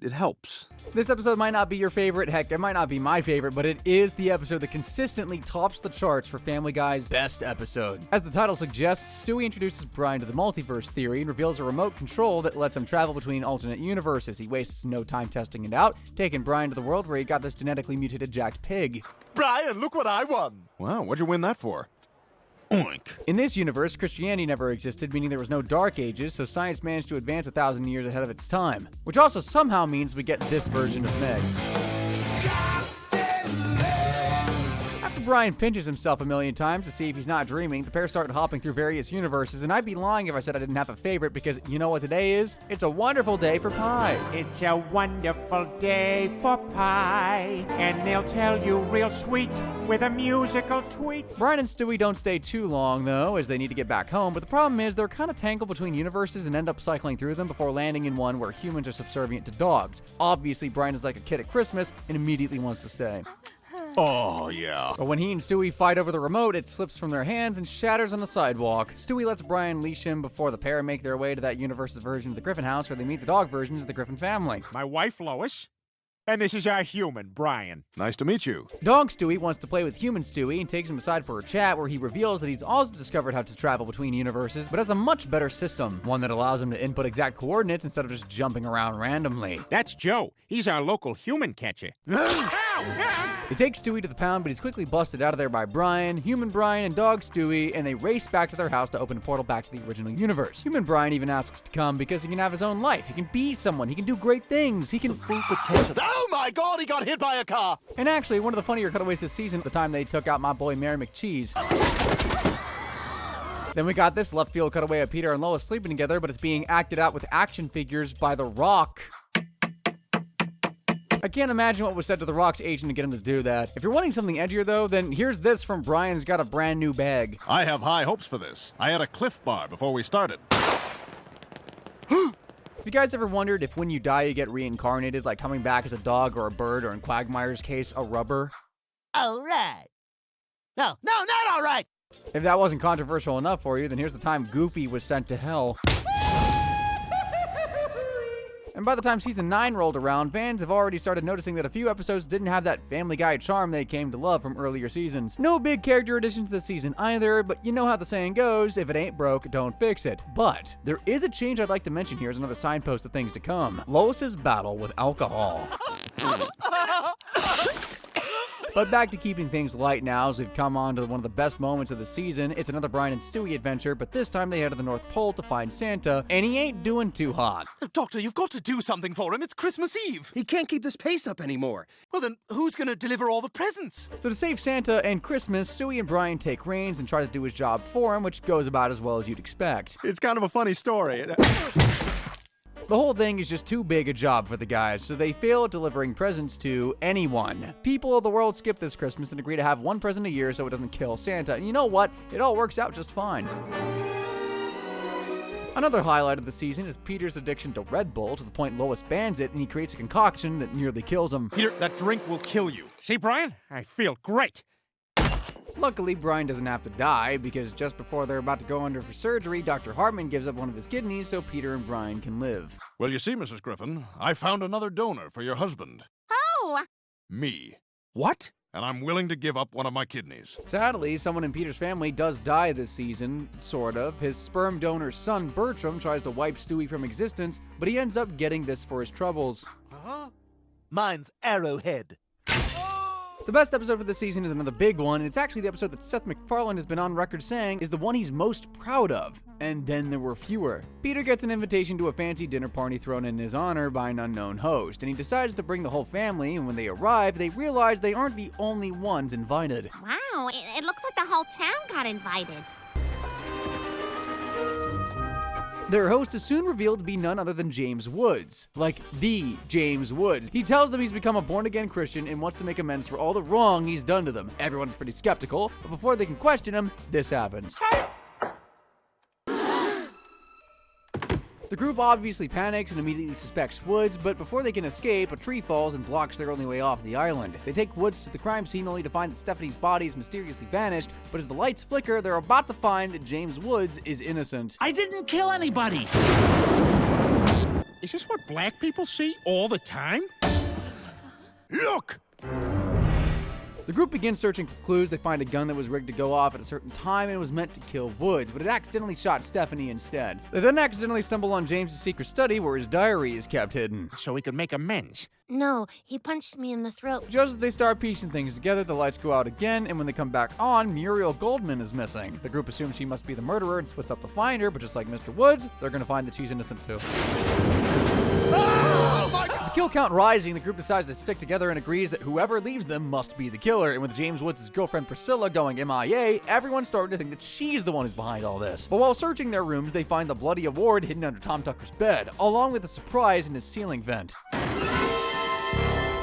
it helps. This episode might not be your favorite, heck, it might not be my favorite, but it is the episode that consistently tops the charts for Family Guy's best episode. As the title suggests, Stewie introduces Brian to the multiverse theory and reveals a remote control that lets him travel between alternate universes. He wastes no time testing it out, taking Brian to the world where he got this genetically mutated jacked pig. Brian, look what I won! Wow, what'd you win that for? Oink. In this universe, Christianity never existed, meaning there was no Dark Ages, so science managed to advance 1,000 years ahead of its time. Which also somehow means we get this version of Meg. After Brian pinches himself a million times to see if he's not dreaming, the pair start hopping through various universes, and I'd be lying if I said I didn't have a favorite, because you know what today is? It's a wonderful day for pie. It's a wonderful day for pie, and they'll tell you real sweet with a musical tweet. Brian and Stewie don't stay too long, though, as they need to get back home, but the problem is they're kind of tangled between universes and end up cycling through them before landing in one where humans are subservient to dogs. Obviously, Brian is like a kid at Christmas and immediately wants to stay. Oh, yeah. But when he and Stewie fight over the remote, it slips from their hands and shatters on the sidewalk. Stewie lets Brian leash him before the pair make their way to that universe's version of the Griffin house where they meet the dog versions of the Griffin family. My wife, Lois. And this is our human, Brian. Nice to meet you. Dog Stewie wants to play with human Stewie and takes him aside for a chat where he reveals that he's also discovered how to travel between universes, but has a much better system. One that allows him to input exact coordinates instead of just jumping around randomly. That's Joe. He's our local human catcher. They take Stewie to the pound, but he's quickly busted out of there by Brian, Human Brian, and Dog Stewie, and they race back to their house to open a portal back to the original universe. Human Brian even asks to come because he can have his own life. He can be someone. He can do great things. He can... Full potential. Oh my God, he got hit by a car! And actually, one of the funnier cutaways this season, the time they took out my boy Mary McCheese. Then we got this left field cutaway of Peter and Lois sleeping together, but it's being acted out with action figures by The Rock. I can't imagine what was said to The Rock's agent to get him to do that. If you're wanting something edgier, though, then here's this from Brian's Got a Brand New Bag. I have high hopes for this. I had a Cliff Bar before we started. Have you guys ever wondered if when you die you get reincarnated, like coming back as a dog or a bird, or in Quagmire's case, a rubber? All right. No, not all right. If that wasn't controversial enough for you, then here's the time Goofy was sent to hell. And by the time season 9 rolled around, fans have already started noticing that a few episodes didn't have that Family Guy charm they came to love from earlier seasons. No big character additions this season either, but you know how the saying goes, if it ain't broke, don't fix it. But there is a change I'd like to mention here as another signpost of things to come. Lois's battle with alcohol. But back to keeping things light now, as we've come on to one of the best moments of the season. It's another Brian and Stewie adventure, but this time they head to the North Pole to find Santa, and he ain't doing too hot. Doctor, you've got to do something for him. It's Christmas Eve. He can't keep this pace up anymore. Well, then who's going to deliver all the presents? So to save Santa and Christmas, Stewie and Brian take reins and try to do his job for him, which goes about as well as you'd expect. It's kind of a funny story. The whole thing is just too big a job for the guys, so they fail at delivering presents to anyone. People of the world skip this Christmas and agree to have one present a year so it doesn't kill Santa. And you know what? It all works out just fine. Another highlight of the season is Peter's addiction to Red Bull, to the point Lois bans it and he creates a concoction that nearly kills him. Peter, that drink will kill you. See, Brian? I feel great. Luckily, Brian doesn't have to die, because just before they're about to go under for surgery, Dr. Hartman gives up one of his kidneys so Peter and Brian can live. Well, you see, Mrs. Griffin, I found another donor for your husband. Oh! Me. What? And I'm willing to give up one of my kidneys. Sadly, someone in Peter's family does die this season, sort of. His sperm donor's son, Bertram, tries to wipe Stewie from existence, but he ends up getting this for his troubles. Mine's Arrowhead. The best episode for this season is another big one, and it's actually the episode that Seth MacFarlane has been on record saying is the one he's most proud of. And then there were fewer. Peter gets an invitation to a fancy dinner party thrown in his honor by an unknown host, and he decides to bring the whole family, and when they arrive, they realize they aren't the only ones invited. Wow, it looks like the whole town got invited. Their host is soon revealed to be none other than James Woods. Like, the James Woods. He tells them he's become a born-again Christian and wants to make amends for all the wrong he's done to them. Everyone's pretty skeptical, but before they can question him, this happens. The group obviously panics and immediately suspects Woods, but before they can escape, a tree falls and blocks their only way off the island. They take Woods to the crime scene only to find that Stephanie's body is mysteriously vanished, but as the lights flicker, they're about to find that James Woods is innocent. I didn't kill anybody! Is this what black people see all the time? Look! The group begins searching for clues. They find a gun that was rigged to go off at a certain time and was meant to kill Woods, but it accidentally shot Stephanie instead. They then accidentally stumble on James's secret study where his diary is kept hidden. So he could make amends. No, he punched me in the throat. Just as they start piecing things together, the lights go out again, and when they come back on, Muriel Goldman is missing. The group assumes she must be the murderer and splits up to find her, but just like Mr. Woods, they're gonna find that she's innocent too. Oh my God! The kill count rising, the group decides to stick together and agrees that whoever leaves them must be the killer. And with James Woods' girlfriend Priscilla going MIA, everyone's starting to think that she's the one who's behind all this. But while searching their rooms, they find the bloody award hidden under Tom Tucker's bed, along with a surprise in his ceiling vent.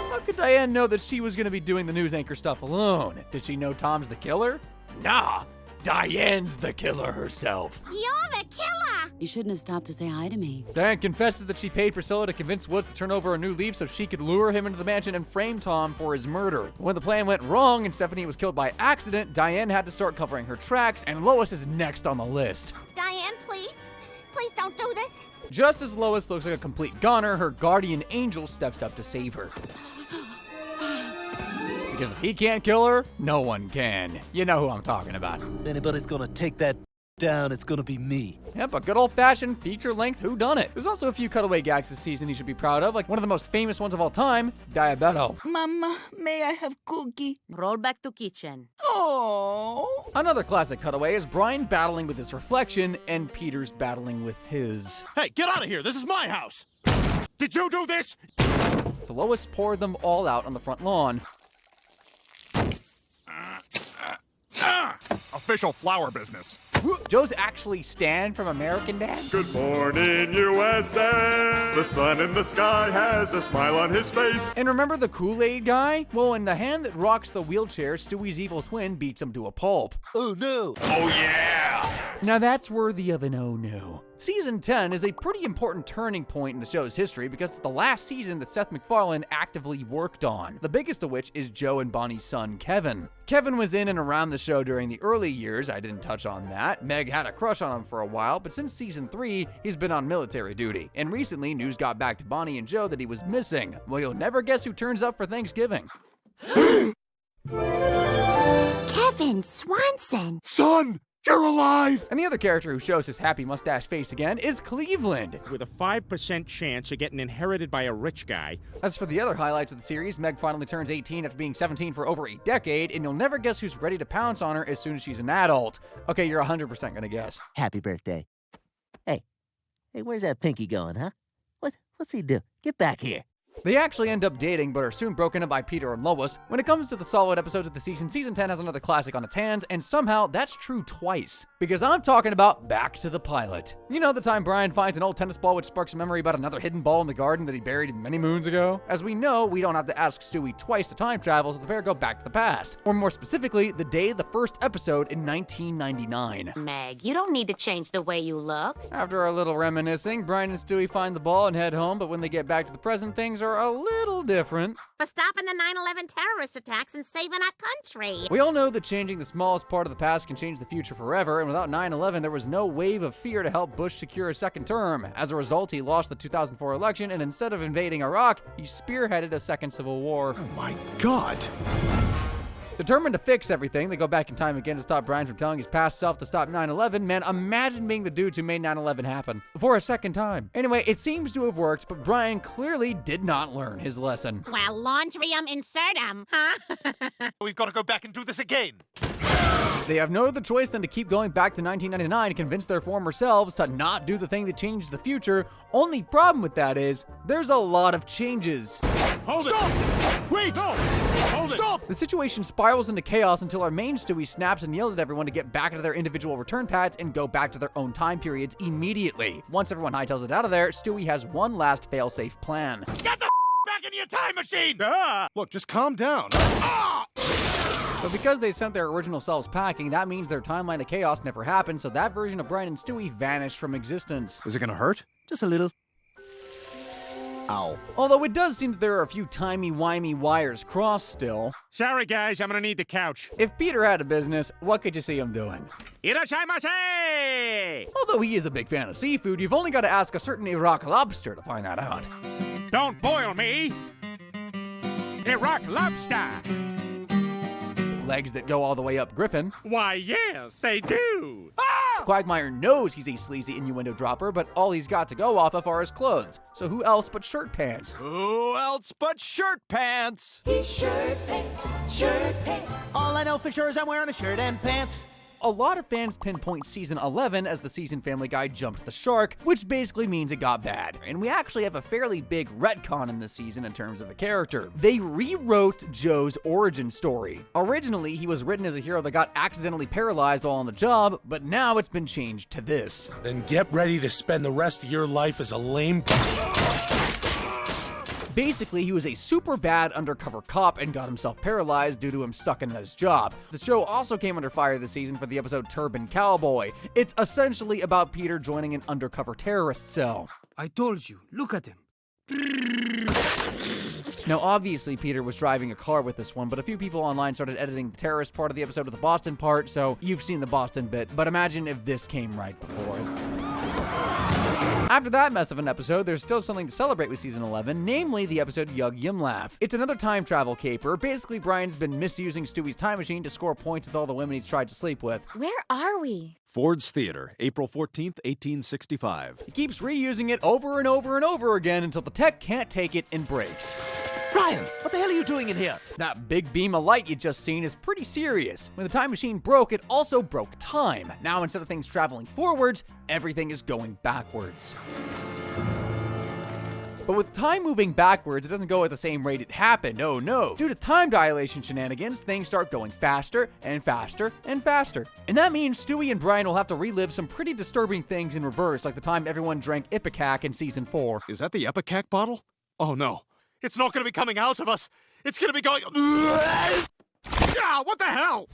How could Diane know that she was going to be doing the news anchor stuff alone? Did she know Tom's the killer? Nah, Diane's the killer herself. You're the killer! You shouldn't have stopped to say hi to me. Diane confesses that she paid Priscilla to convince Woods to turn over a new leaf so she could lure him into the mansion and frame Tom for his murder. When the plan went wrong and Stephanie was killed by accident, Diane had to start covering her tracks, and Lois is next on the list. Diane, please. Please don't do this. Just as Lois looks like a complete goner, her guardian angel steps up to save her. Because if he can't kill her, no one can. You know who I'm talking about. If anybody's gonna take that down, it's gonna be me. Yep, a good old-fashioned feature-length whodunit. There's also a few cutaway gags this season you should be proud of, like one of the most famous ones of all time, Diabeto. Mama, may I have cookie? Roll back to kitchen. Oh. Another classic cutaway is Brian battling with his reflection and Peter's battling with his. Hey, get out of here! This is my house! Did you do this? The Lois poured them all out on the front lawn. Official flower business. Joe's actually Stan from American Dad. Good morning, USA. The sun in the sky has a smile on his face. And remember the Kool-Aid guy? Well, in the hand that rocks the wheelchair, Stewie's evil twin beats him to a pulp. Oh no! Oh yeah! Now that's worthy of an oh no. Season 10 is a pretty important turning point in the show's history because it's the last season that Seth MacFarlane actively worked on, the biggest of which is Joe and Bonnie's son, Kevin. Kevin was in and around the show during the early years, I didn't touch on that. Meg had a crush on him for a while, but since season 3, he's been on military duty. And recently, news got back to Bonnie and Joe that he was missing. Well, you'll never guess who turns up for Thanksgiving. Kevin Swanson! Son! You're alive! And the other character who shows his happy mustache face again is Cleveland. With a 5% chance of getting inherited by a rich guy. As for the other highlights of the series, Meg finally turns 18 after being 17 for over a decade, and you'll never guess who's ready to pounce on her as soon as she's an adult. Okay, you're 100% gonna guess. Happy birthday. Hey, where's that Pinky going, huh? What's he do? Get back here. They actually end up dating, but are soon broken up by Peter and Lois. When it comes to the solid episodes of the season, Season 10 has another classic on its hands, and somehow that's true twice. Because I'm talking about Back to the Pilot. You know the time Brian finds an old tennis ball which sparks a memory about another hidden ball in the garden that he buried many moons ago? As we know, we don't have to ask Stewie twice to time travel, so the pair go back to the past. Or more specifically, the day of the first episode in 1999. Meg, you don't need to change the way you look. After a little reminiscing, Brian and Stewie find the ball and head home, but when they get back to the present, things are a little different. For stopping the 9/11 terrorist attacks and saving our country. We all know that changing the smallest part of the past can change the future forever, and without 9/11, there was no wave of fear to help Bush secure a second term. As a result, he lost the 2004 election, and instead of invading Iraq, he spearheaded a second civil war. Oh my God! Determined to fix everything, they go back in time again to stop Brian from telling his past self to stop 9/11. Man, imagine being the dudes who made 9/11 happen. For a second time. Anyway, it seems to have worked, but Brian clearly did not learn his lesson. Well, laundry 'em, insert 'em, huh? We've got to go back and do this again. They have no other choice than to keep going back to 1999 and convince their former selves to not do the thing that changed the future. Only problem with that is, there's a lot of changes. Hold it! Wait! No! Hold it! Stop! The situation spirals into chaos until our main Stewie snaps and yells at everyone to get back into their individual return pads and go back to their own time periods immediately. Once everyone hightails it out of there, Stewie has one last fail-safe plan. Get the back in your time machine! Look, just calm down. But because they sent their original selves packing, that means their timeline of chaos never happened, so that version of Brian and Stewie vanished from existence. Is it gonna hurt? Just a little. Ow. Although it does seem that there are a few timey-wimey wires crossed still. Sorry, guys, I'm gonna need the couch. If Peter had a business, what could you see him doing? Irashaimase! Although he is a big fan of seafood, you've only got to ask a certain Iraq lobster to find that out. Don't boil me! Iraq lobster! Legs that go all the way up Griffin. Why, yes, they do! Quagmire knows he's a sleazy innuendo dropper, but all he's got to go off of are his clothes. So who else but shirt pants? Who else but shirt pants? He's shirt pants, shirt pants. All I know for sure is I'm wearing a shirt and pants. A lot of fans pinpoint season 11 as the season Family Guy jumped the shark, which basically means it got bad. And we actually have a fairly big retcon in this season in terms of a character. They rewrote Joe's origin story. Originally, he was written as a hero that got accidentally paralyzed while on the job, but now it's been changed to this. Then get ready to spend the rest of your life as a lame... Basically, he was a super bad undercover cop and got himself paralyzed due to him sucking at his job. The show also came under fire this season for the episode Turban Cowboy. It's essentially about Peter joining an undercover terrorist cell. I told you, look at him. Now, obviously, Peter was driving a car with this one, but a few people online started editing the terrorist part of the episode with the Boston part, so you've seen the Boston bit, but imagine if this came right before it. After that mess of an episode, there's still something to celebrate with season 11, namely the episode Yug Yim Laugh. It's another time travel caper. Basically, Brian's been misusing Stewie's time machine to score points with all the women he's tried to sleep with. Where are we? Ford's Theater, April 14th, 1865. He keeps reusing it over and over and over again until the tech can't take it and breaks. Brian, what the hell are you doing in here? That big beam of light you just seen is pretty serious. When the time machine broke, it also broke time. Now, instead of things traveling forwards, everything is going backwards. But with time moving backwards, it doesn't go at the same rate it happened. Oh no. Due to time dilation shenanigans, things start going faster and faster and faster. And that means Stewie and Brian will have to relive some pretty disturbing things in reverse, like the time everyone drank Ipecac in season 4. Is that the Ipecac bottle? Oh no. It's not gonna be coming out of us. It's gonna be going... What the hell?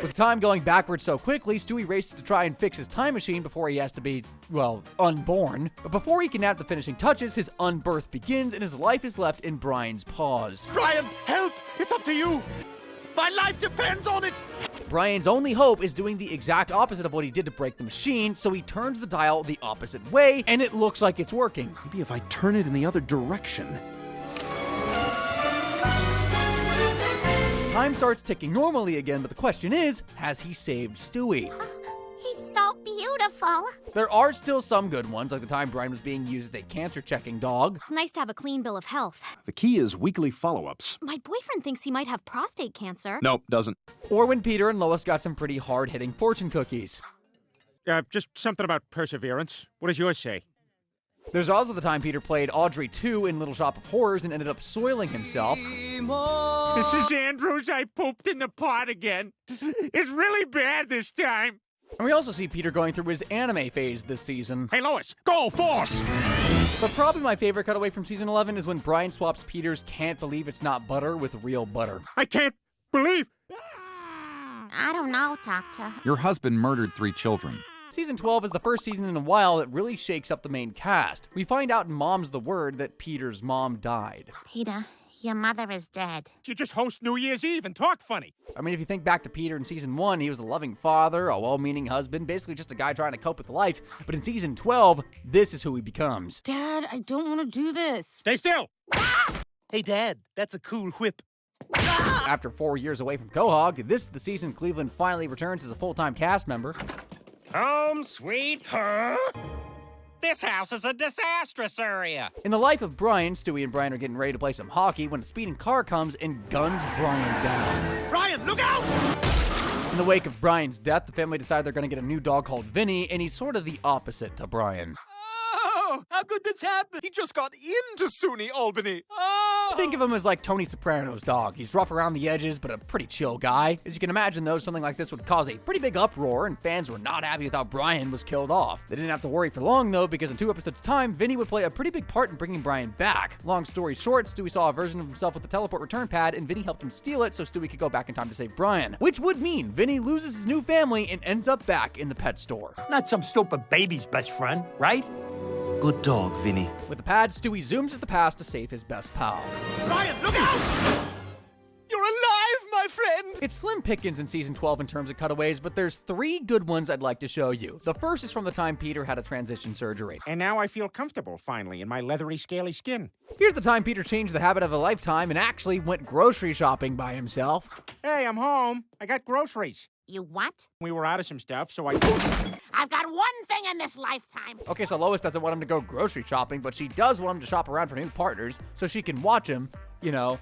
With time going backwards so quickly, Stewie races to try and fix his time machine before he has to be, well, unborn. But before he can add the finishing touches, his unbirth begins and his life is left in Brian's paws. Brian, help! It's up to you! My life depends on it! Brian's only hope is doing the exact opposite of what he did to break the machine, so he turns the dial the opposite way, and it looks like it's working. Maybe if I turn it in the other direction. Time starts ticking normally again, but the question is, has he saved Stewie? He's so beautiful. There are still some good ones, like the time Brian was being used as a cancer-checking dog. It's nice to have a clean bill of health. The key is weekly follow-ups. My boyfriend thinks he might have prostate cancer. Nope, doesn't. Or when Peter and Lois got some pretty hard-hitting fortune cookies. Just something about perseverance. What does yours say? There's also the time Peter played Audrey 2 in Little Shop of Horrors and ended up soiling himself. Mrs. Andrews, I pooped in the pot again. It's really bad this time. And we also see Peter going through his anime phase this season. Hey, Lois, go force! But probably my favorite cutaway from season 11 is when Brian swaps Peter's "can't believe it's not butter" with real butter. I can't believe... I don't know, Doctor. Your husband murdered 3 children. Season 12 is the first season in a while that really shakes up the main cast. We find out in Mom's the Word that Peter's mom died. Peter, your mother is dead. You just host New Year's Eve and talk funny. I mean, if you think back to Peter in season 1, he was a loving father, a well-meaning husband, basically just a guy trying to cope with life. But in season 12, this is who he becomes. Dad, I don't want to do this. Stay still! Hey, Dad, that's a cool whip. After 4 years away from Quahog, this is the season Cleveland finally returns as a full-time cast member. Home sweet home. This house is a disastrous area. In the life of Brian, Stewie and Brian are getting ready to play some hockey when a speeding car comes and guns Brian down. Brian, look out! In the wake of Brian's death, the family decide they're going to get a new dog called Vinny, and he's sort of the opposite to Brian. Oh, how could this happen? He just got into SUNY Albany. Oh! Think of him as like Tony Soprano's dog. He's rough around the edges, but a pretty chill guy. As you can imagine, though, something like this would cause a pretty big uproar, and fans were not happy with how Brian was killed off. They didn't have to worry for long, though, because in 2 episodes' time, Vinny would play a pretty big part in bringing Brian back. Long story short, Stewie saw a version of himself with the teleport return pad, and Vinny helped him steal it so Stewie could go back in time to save Brian. Which would mean Vinny loses his new family and ends up back in the pet store. Not some stupid baby's best friend, right? Good dog, Vinny. With the pad, Stewie zooms at the past to save his best pal. Ryan, look out! You're alive, my friend! It's slim pickings in season 12 in terms of cutaways, but there's 3 good ones I'd like to show you. The first is from the time Peter had a transition surgery. And now I feel comfortable, finally, in my leathery, scaly skin. Here's the time Peter changed the habit of a lifetime and actually went grocery shopping by himself. Hey, I'm home. I got groceries. You what? We were out of some stuff, so I... I've got one thing in this lifetime. Okay, so Lois doesn't want him to go grocery shopping, but she does want him to shop around for new partners so she can watch him, you know,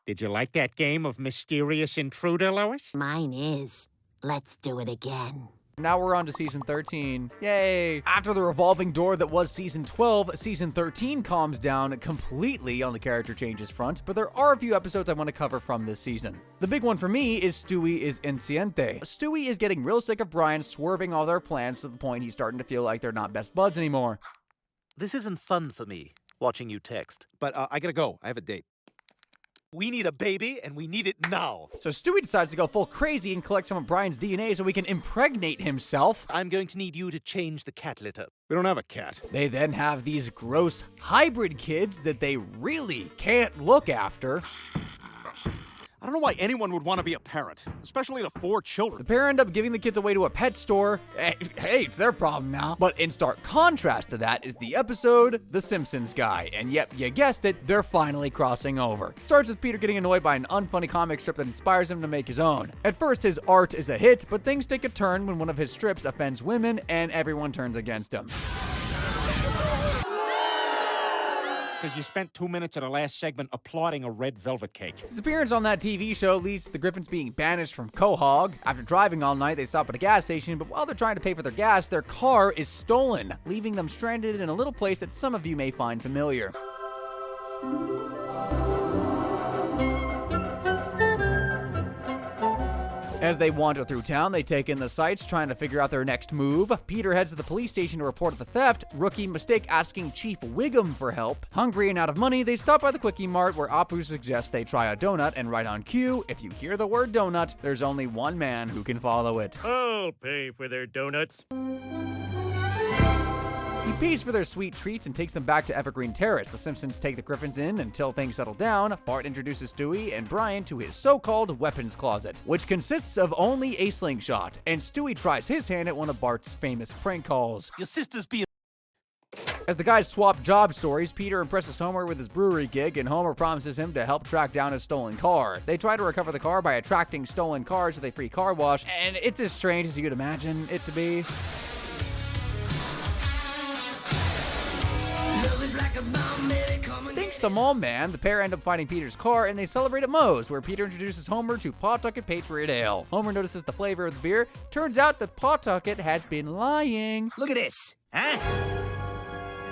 Did you like that game of Mysterious Intruder, Lois? Mine is. Let's do it again. Now we're on to season 13. Yay! After the revolving door that was season 12, season 13 calms down completely on the character changes front, but there are a few episodes I want to cover from this season. The big one for me is Stewie is Inciente. Stewie is getting real sick of Brian swerving all their plans to the point he's starting to feel like they're not best buds anymore. This isn't fun for me, watching you text. But I gotta go. I have a date. We need a baby, and we need it now. So Stewie decides to go full crazy and collect some of Brian's DNA so he can impregnate himself. I'm going to need you to change the cat litter. We don't have a cat. They then have these gross hybrid kids that they really can't look after. I don't know why anyone would want to be a parent, especially to 4 children. The pair end up giving the kids away to a pet store. Hey, it's their problem now. But in stark contrast to that is the episode, The Simpsons Guy. And yep, you guessed it, they're finally crossing over. Starts with Peter getting annoyed by an unfunny comic strip that inspires him to make his own. At first, his art is a hit, but things take a turn when one of his strips offends women and everyone turns against him. Because you spent 2 minutes of the last segment applauding a red velvet cake. His appearance on that TV show leads to the Griffins being banished from Quahog. After driving all night, they stop at a gas station, but while they're trying to pay for their gas, their car is stolen, leaving them stranded in a little place that some of you may find familiar. As they wander through town, they take in the sights, trying to figure out their next move. Peter heads to the police station to report the theft. Rookie mistake asking Chief Wiggum for help. Hungry and out of money, they stop by the Quickie Mart where Apu suggests they try a donut, and right on cue, if you hear the word donut, there's only one man who can follow it. I'll pay for their donuts. He pays for their sweet treats and takes them back to Evergreen Terrace. The Simpsons take the Griffins in until things settle down. Bart introduces Stewie and Brian to his so-called weapons closet, which consists of only a slingshot, and Stewie tries his hand at one of Bart's famous prank calls. Your sister's being... As the guys swap job stories, Peter impresses Homer with his brewery gig, and Homer promises him to help track down his stolen car. They try to recover the car by attracting stolen cars with a free car wash, and it's as strange as you'd imagine it to be. Thanks to Mall Man, the pair end up finding Peter's car, and they celebrate at Moe's, where Peter introduces Homer to Pawtucket Patriot Ale. Homer notices the flavor of the beer. Turns out that Pawtucket has been lying. Look at this, huh?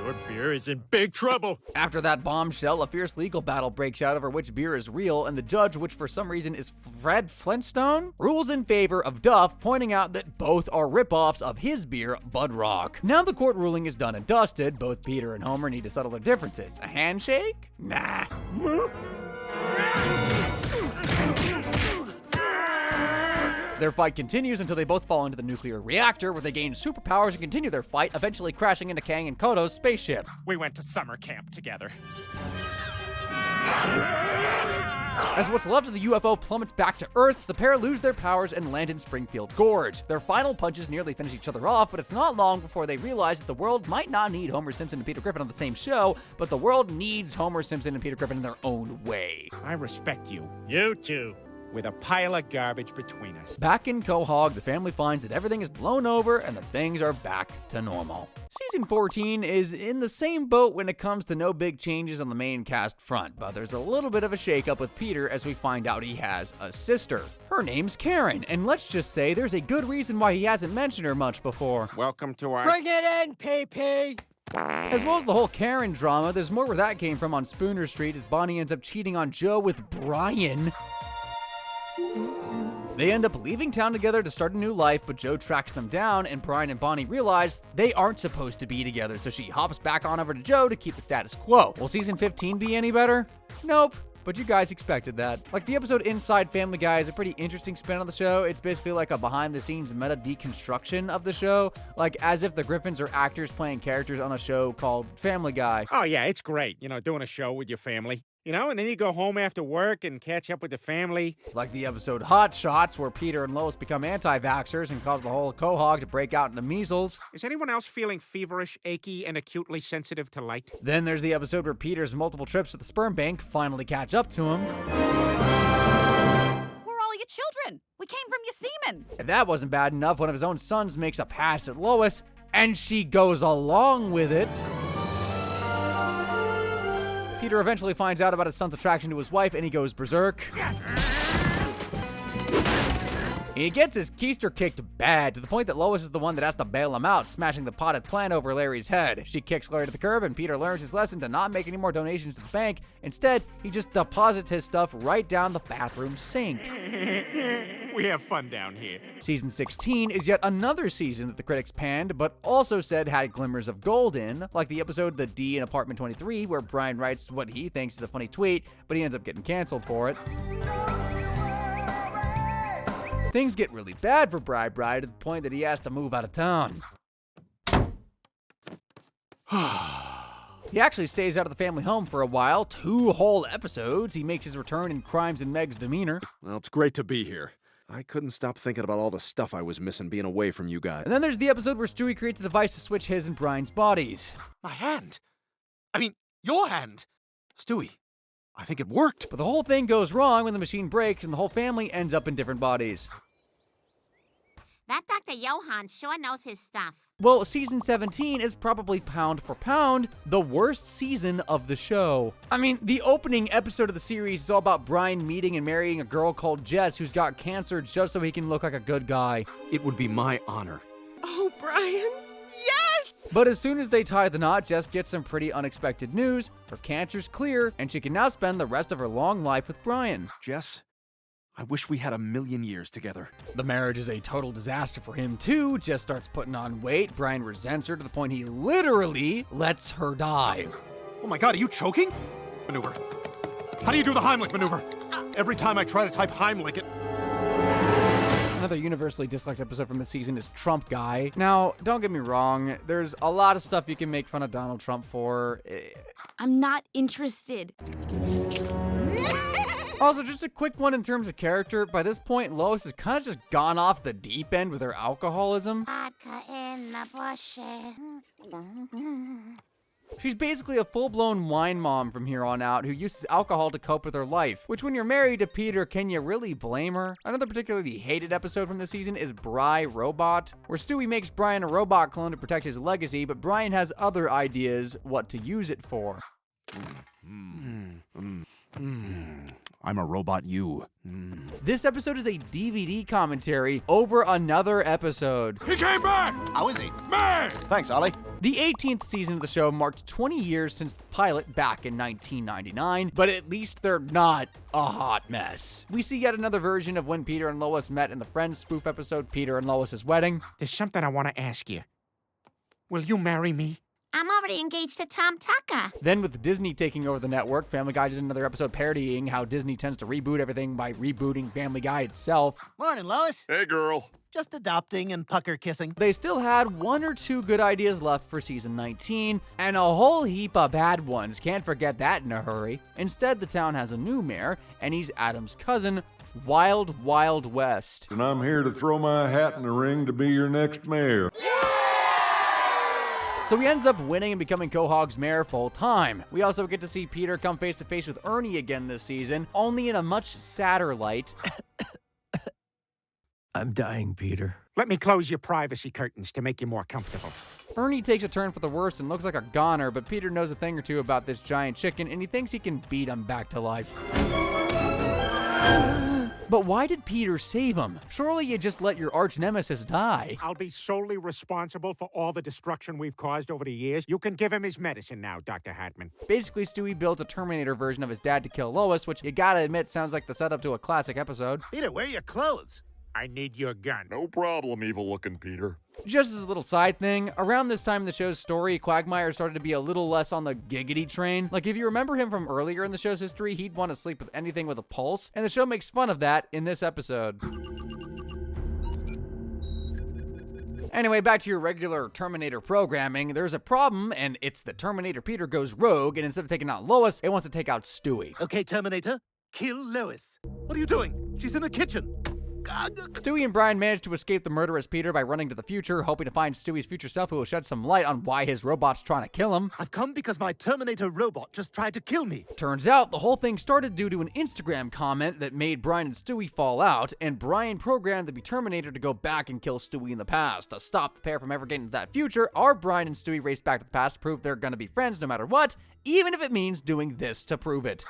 Your beer is in big trouble. After that bombshell, a fierce legal battle breaks out over which beer is real, and the judge, which for some reason is Fred Flintstone, rules in favor of Duff, pointing out that both are ripoffs of his beer, Bud Rock. Now the court ruling is done and dusted. Both Peter and Homer need to settle their differences. A handshake? Nah. Their fight continues until they both fall into the nuclear reactor, where they gain superpowers and continue their fight, eventually crashing into Kang and Kodo's spaceship. We went to summer camp together. As what's left of the UFO plummets back to Earth, the pair lose their powers and land in Springfield Gorge. Their final punches nearly finish each other off, but it's not long before they realize that the world might not need Homer Simpson and Peter Griffin on the same show, but the world needs Homer Simpson and Peter Griffin in their own way. I respect you. You too. With a pile of garbage between us. Back in Quahog, the family finds that everything is blown over and that things are back to normal. Season 14 is in the same boat when it comes to no big changes on the main cast front, but there's a little bit of a shakeup with Peter as we find out he has a sister. Her name's Karen, and let's just say there's a good reason why he hasn't mentioned her much before. Welcome to our... Bring it in, PP! As well as the whole Karen drama, there's more where that came from on Spooner Street as Bonnie ends up cheating on Joe with Brian. They end up leaving town together to start a new life, but Joe tracks them down, and Brian and Bonnie realize they aren't supposed to be together, so she hops back on over to Joe to keep the status quo. Will season 15 be any better? Nope. but you guys expected that. Like, the episode Inside Family Guy is a pretty interesting spin on the show. It's basically like a behind-the-scenes meta deconstruction of the show, like as if the Griffins are actors playing characters on a show called Family Guy. Oh, yeah, it's great, doing a show with your family. And then you go home after work and catch up with the family. Like the episode Hot Shots, where Peter and Lois become anti-vaxxers and cause the whole quahog to break out into measles. Is anyone else feeling feverish, achy, and acutely sensitive to light? Then there's the episode where Peter's multiple trips to the sperm bank finally catch up to him. We're all your children. We came from your semen. If that wasn't bad enough, one of his own sons makes a pass at Lois, and she goes along with it. Peter eventually finds out about his son's attraction to his wife, and he goes berserk. He gets his keister kicked bad, to the point that Lois is the one that has to bail him out, smashing the potted plant over Larry's head. She kicks Larry to the curb, and Peter learns his lesson to not make any more donations to the bank. Instead, he just deposits his stuff right down the bathroom sink. We have fun down here. Season 16 is yet another season that the critics panned, but also said had glimmers of gold in, like the episode The D in Apartment 23, where Brian writes what he thinks is a funny tweet, but he ends up getting canceled for it. Things get really bad for Bri to the point that he has to move out of town. He actually stays out of the family home for a while, 2 whole episodes. He makes his return in Crimes and Meg's demeanor. Well, it's great to be here. I couldn't stop thinking about all the stuff I was missing being away from you guys. And then there's the episode where Stewie creates a device to switch his and Brian's bodies. My hand? I mean, your hand! Stewie, I think it worked. But the whole thing goes wrong when the machine breaks and the whole family ends up in different bodies. That Dr. Johann sure knows his stuff. Well, season 17 is probably pound for pound the worst season of the show. I mean, the opening episode of the series is all about Brian meeting and marrying a girl called Jess who's got cancer just so he can look like a good guy. It would be my honor. Oh, Brian, yes! But as soon as they tie the knot, Jess gets some pretty unexpected news. Her cancer's clear, and she can now spend the rest of her long life with Brian. Jess, I wish we had 1,000,000 years together. The marriage is a total disaster for him, too. Jess starts putting on weight. Brian resents her to the point he literally lets her die. Oh my God, are you choking? Maneuver. How do you do the Heimlich maneuver? Every time I try to type Heimlich, it... Another universally disliked episode from this season is Trump Guy. Now, don't get me wrong, there's a lot of stuff you can make fun of Donald Trump for. I'm not interested. Also, just a quick one in terms of character. By this point, Lois has kind of just gone off the deep end with her alcoholism. Vodka in the bushes. She's basically a full-blown wine mom from here on out who uses alcohol to cope with her life, which when you're married to Peter, can you really blame her? Another particularly hated episode from this season is Bri Robot, where Stewie makes Brian a robot clone to protect his legacy, but Brian has other ideas what to use it for. I'm a robot, you. This episode is a DVD commentary over another episode. He came back! How is he? Man! Thanks, Ollie. The 18th season of the show marked 20 years since the pilot back in 1999, but at least they're not a hot mess. We see yet another version of when Peter and Lois met in the Friends spoof episode, Peter and Lois's Wedding. There's something I want to ask you. Will you marry me? I'm already engaged to Tom Tucker. Then with Disney taking over the network, Family Guy did another episode parodying how Disney tends to reboot everything by rebooting Family Guy itself. Morning, Lois. Hey, girl. Just adopting and pucker kissing. They still had 1 or 2 good ideas left for season 19, and a whole heap of bad ones. Can't forget that in a hurry. Instead, the town has a new mayor, and he's Adam's cousin, Wild West. And I'm here to throw my hat in the ring to be your next mayor. So he ends up winning and becoming Quahog's mayor full time. We also get to see Peter come face to face with Ernie again this season, only in a much sadder light. I'm dying, Peter. Let me close your privacy curtains to make you more comfortable. Ernie takes a turn for the worst and looks like a goner, but Peter knows a thing or two about this giant chicken, and he thinks he can beat him back to life. But why did Peter save him? Surely you just let your arch nemesis die. I'll be solely responsible for all the destruction we've caused over the years. You can give him his medicine now, Dr. Hartman. Basically, Stewie builds a Terminator version of his dad to kill Lois, which you gotta admit sounds like the setup to a classic episode. Peter, where are your clothes? I need your gun. No problem, evil-looking Peter. Just as a little side thing, around this time in the show's story, Quagmire started to be a little less on the giggity train. Like, if you remember him from earlier in the show's history, he'd want to sleep with anything with a pulse, and the show makes fun of that in this episode. Anyway, back to your regular Terminator programming. There's a problem, and it's that Terminator Peter goes rogue, and instead of taking out Lois, it wants to take out Stewie. Okay, Terminator, kill Lois. What are you doing? She's in the kitchen. Stewie and Brian manage to escape the murderous Peter by running to the future, hoping to find Stewie's future self who will shed some light on why his robot's trying to kill him. I've come because my Terminator robot just tried to kill me. Turns out the whole thing started due to an Instagram comment that made Brian and Stewie fall out, and Brian programmed the Terminator to go back and kill Stewie in the past. To stop the pair from ever getting to that future, our Brian and Stewie race back to the past to prove they're gonna be friends no matter what, even if it means doing this to prove it.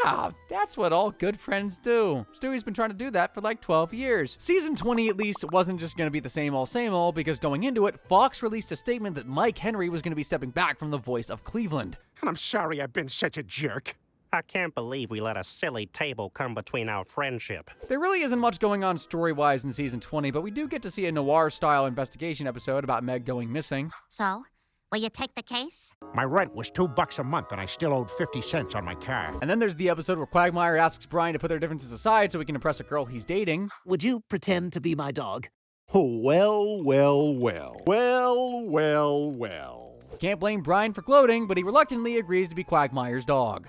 Yeah, that's what all good friends do. Stewie's been trying to do that for like 12 years. Season 20 at least wasn't just gonna be the same old, because going into it, Fox released a statement that Mike Henry was gonna be stepping back from the voice of Cleveland. And I'm sorry I've been such a jerk. I can't believe we let a silly table come between our friendship. There really isn't much going on story-wise in Season 20, but we do get to see a noir-style investigation episode about Meg going missing. So, will you take the case? My rent was $2 a month and I still owed 50 cents on my car. And then there's the episode where Quagmire asks Brian to put their differences aside so he can impress a girl he's dating. Would you pretend to be my dog? Oh, well, well, well. Well, well, well. Can't blame Brian for gloating, but he reluctantly agrees to be Quagmire's dog.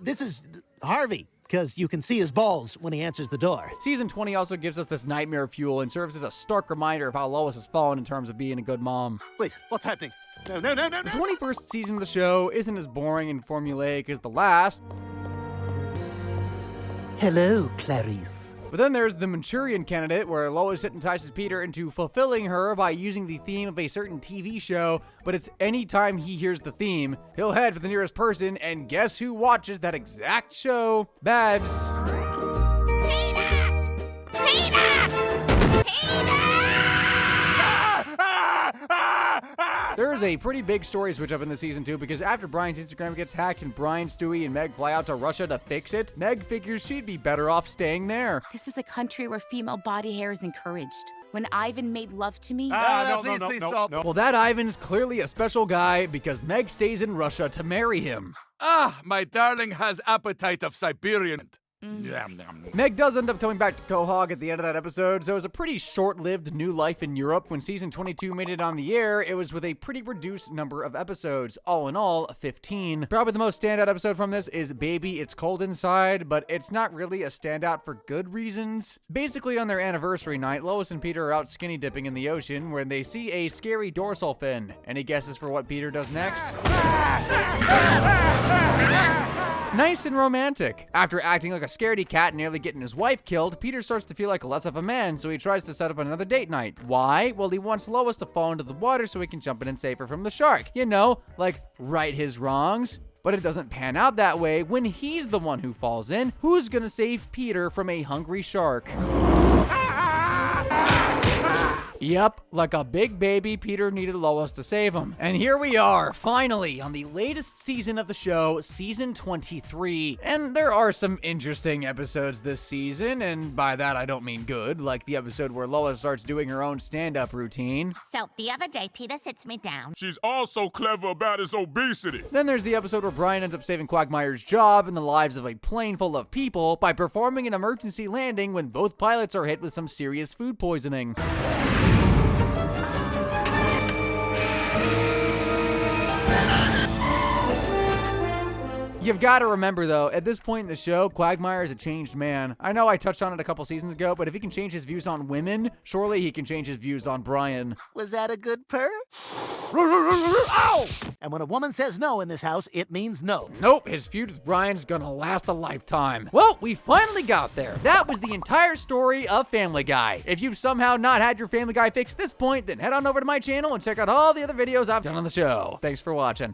This is Harvey, because you can see his balls when he answers the door. Season 20 also gives us this nightmare fuel and serves as a stark reminder of how Lois has fallen in terms of being a good mom. Wait, what's happening? No. The 21st season of the show isn't as boring and formulaic as the last. Hello, Clarice. But then there's the Manchurian Candidate, where Lois entices Peter into fulfilling her by using the theme of a certain TV show, but it's any time he hears the theme, he'll head for the nearest person, and guess who watches that exact show? Babs. There is a pretty big story switch up in the season 2 because after Brian's Instagram gets hacked and Brian, Stewie, and Meg fly out to Russia to fix it, Meg figures she'd be better off staying there. This is a country where female body hair is encouraged. When Ivan made love to me... Please stop. Well, that Ivan's clearly a special guy because Meg stays in Russia to marry him. My darling has appetite of Siberian. Meg does end up coming back to Quahog at the end of that episode, so it was a pretty short-lived new life in Europe. When season 22 made it on the air, it was with a pretty reduced number of episodes. All in all, 15. Probably the most standout episode from this is Baby, It's Cold Inside, but it's not really a standout for good reasons. Basically, on their anniversary night, Lois and Peter are out skinny dipping in the ocean where they see a scary dorsal fin. Any guesses for what Peter does next? Nice and romantic. After acting like a scaredy cat and nearly getting his wife killed, Peter starts to feel like less of a man, so he tries to set up another date night. Why? Well, he wants Lois to fall into the water so he can jump in and save her from the shark. You know, like, right his wrongs. But it doesn't pan out that way when he's the one who falls in. Who's gonna save Peter from a hungry shark? Yep, like a big baby, Peter needed Lois to save him. And here we are, finally, on the latest season of the show, season 23. And there are some interesting episodes this season, and by that I don't mean good, like the episode where Lois starts doing her own stand-up routine. So, the other day, Peter sits me down. She's also clever about his obesity. Then there's the episode where Brian ends up saving Quagmire's job and the lives of a plane full of people by performing an emergency landing when both pilots are hit with some serious food poisoning. You've got to remember, though, at this point in the show, Quagmire is a changed man. I know I touched on it a couple seasons ago, but if he can change his views on women, surely he can change his views on Brian. Was that a good purr? Ow! And when a woman says no in this house, it means no. Nope, his feud with Brian's gonna last a lifetime. Well, we finally got there. That was the entire story of Family Guy. If you've somehow not had your Family Guy fix at this point, then head on over to my channel and check out all the other videos I've done on the show. Thanks for watching.